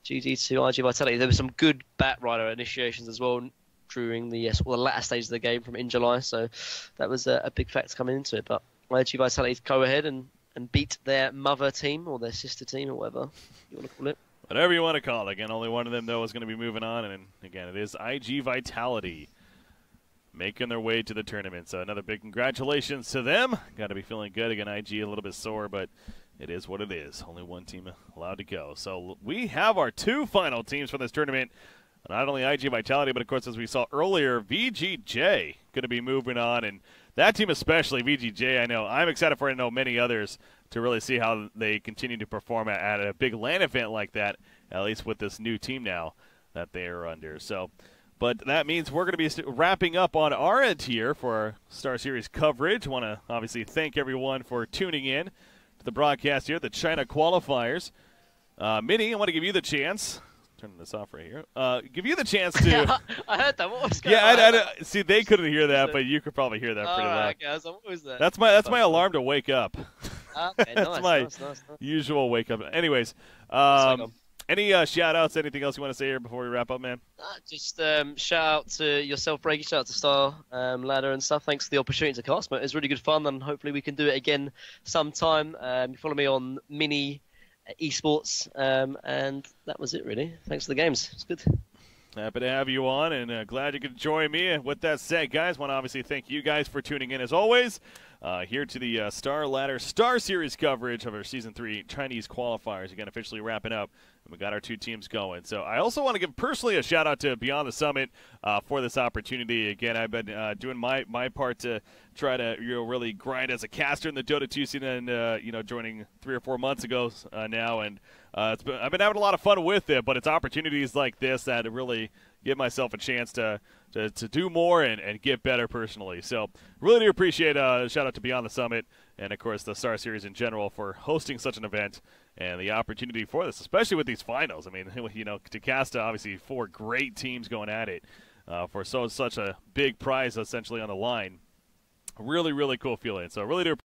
GG to IG Vitality. There were some good Batrider initiations as well during the latter stage of the game from in July, so that was a big factor coming into it. But IG Vitality go ahead and beat their mother team or their sister team or whatever you want to call it. Whatever you want to call it. Again, only one of them, though, is going to be moving on. And, again, it is IG Vitality making their way to the tournament. So another big congratulations to them. Got to be feeling good. Again, IG a little bit sore, but it is what it is. Only one team allowed to go. So we have our 2 final teams for this tournament. Not only IG Vitality, but, of course, as we saw earlier, VGJ going to be moving on. And that team especially, VGJ, I know. I'm excited for it. I know many others to really see how they continue to perform at a big LAN event like that, at least with this new team now that they are under. So, but that means we're going to be wrapping up on our end here for our StarSeries coverage. Want to obviously thank everyone for tuning in to the broadcast here, the China qualifiers. Minnie, I want to give you the chance. Turning this off right here. Give you the chance to. I heard that. What was going on? I see. They couldn't hear that, but you could probably hear that pretty loud. Okay, what was that? That's my alarm to wake up. Okay, That's my usual wake up. Anyways, any shout outs? Anything else you want to say here before we wrap up, man? Just shout out to yourself, Brady. Shout out to Star Ladder and stuff. Thanks for the opportunity to cast, mate. It was really good fun, and hopefully we can do it again sometime. You follow me on Mini Esports, and that was it really. Thanks for the games. It's good. Happy to have you on, and glad you could join me. And with that said, guys, want to obviously thank you guys for tuning in as always. Here to the Star Ladder Star Series coverage of our Season 3 Chinese qualifiers. Again, officially wrapping up, and we got our 2 teams going. So I also want to give personally a shout out to Beyond the Summit for this opportunity. Again, I've been doing my part to try to really grind as a caster in the Dota 2 scene, and joining 3 or 4 months ago now, and I've been having a lot of fun with it. But it's opportunities like this that really give myself a chance to do more and get better personally. So really do appreciate shout out to Beyond the Summit and, of course, the Star Series in general for hosting such an event and the opportunity for this, especially with these finals. I mean, to cast obviously 4 great teams going at it for such a big prize essentially on the line. Really, really cool feeling. So really do appreciate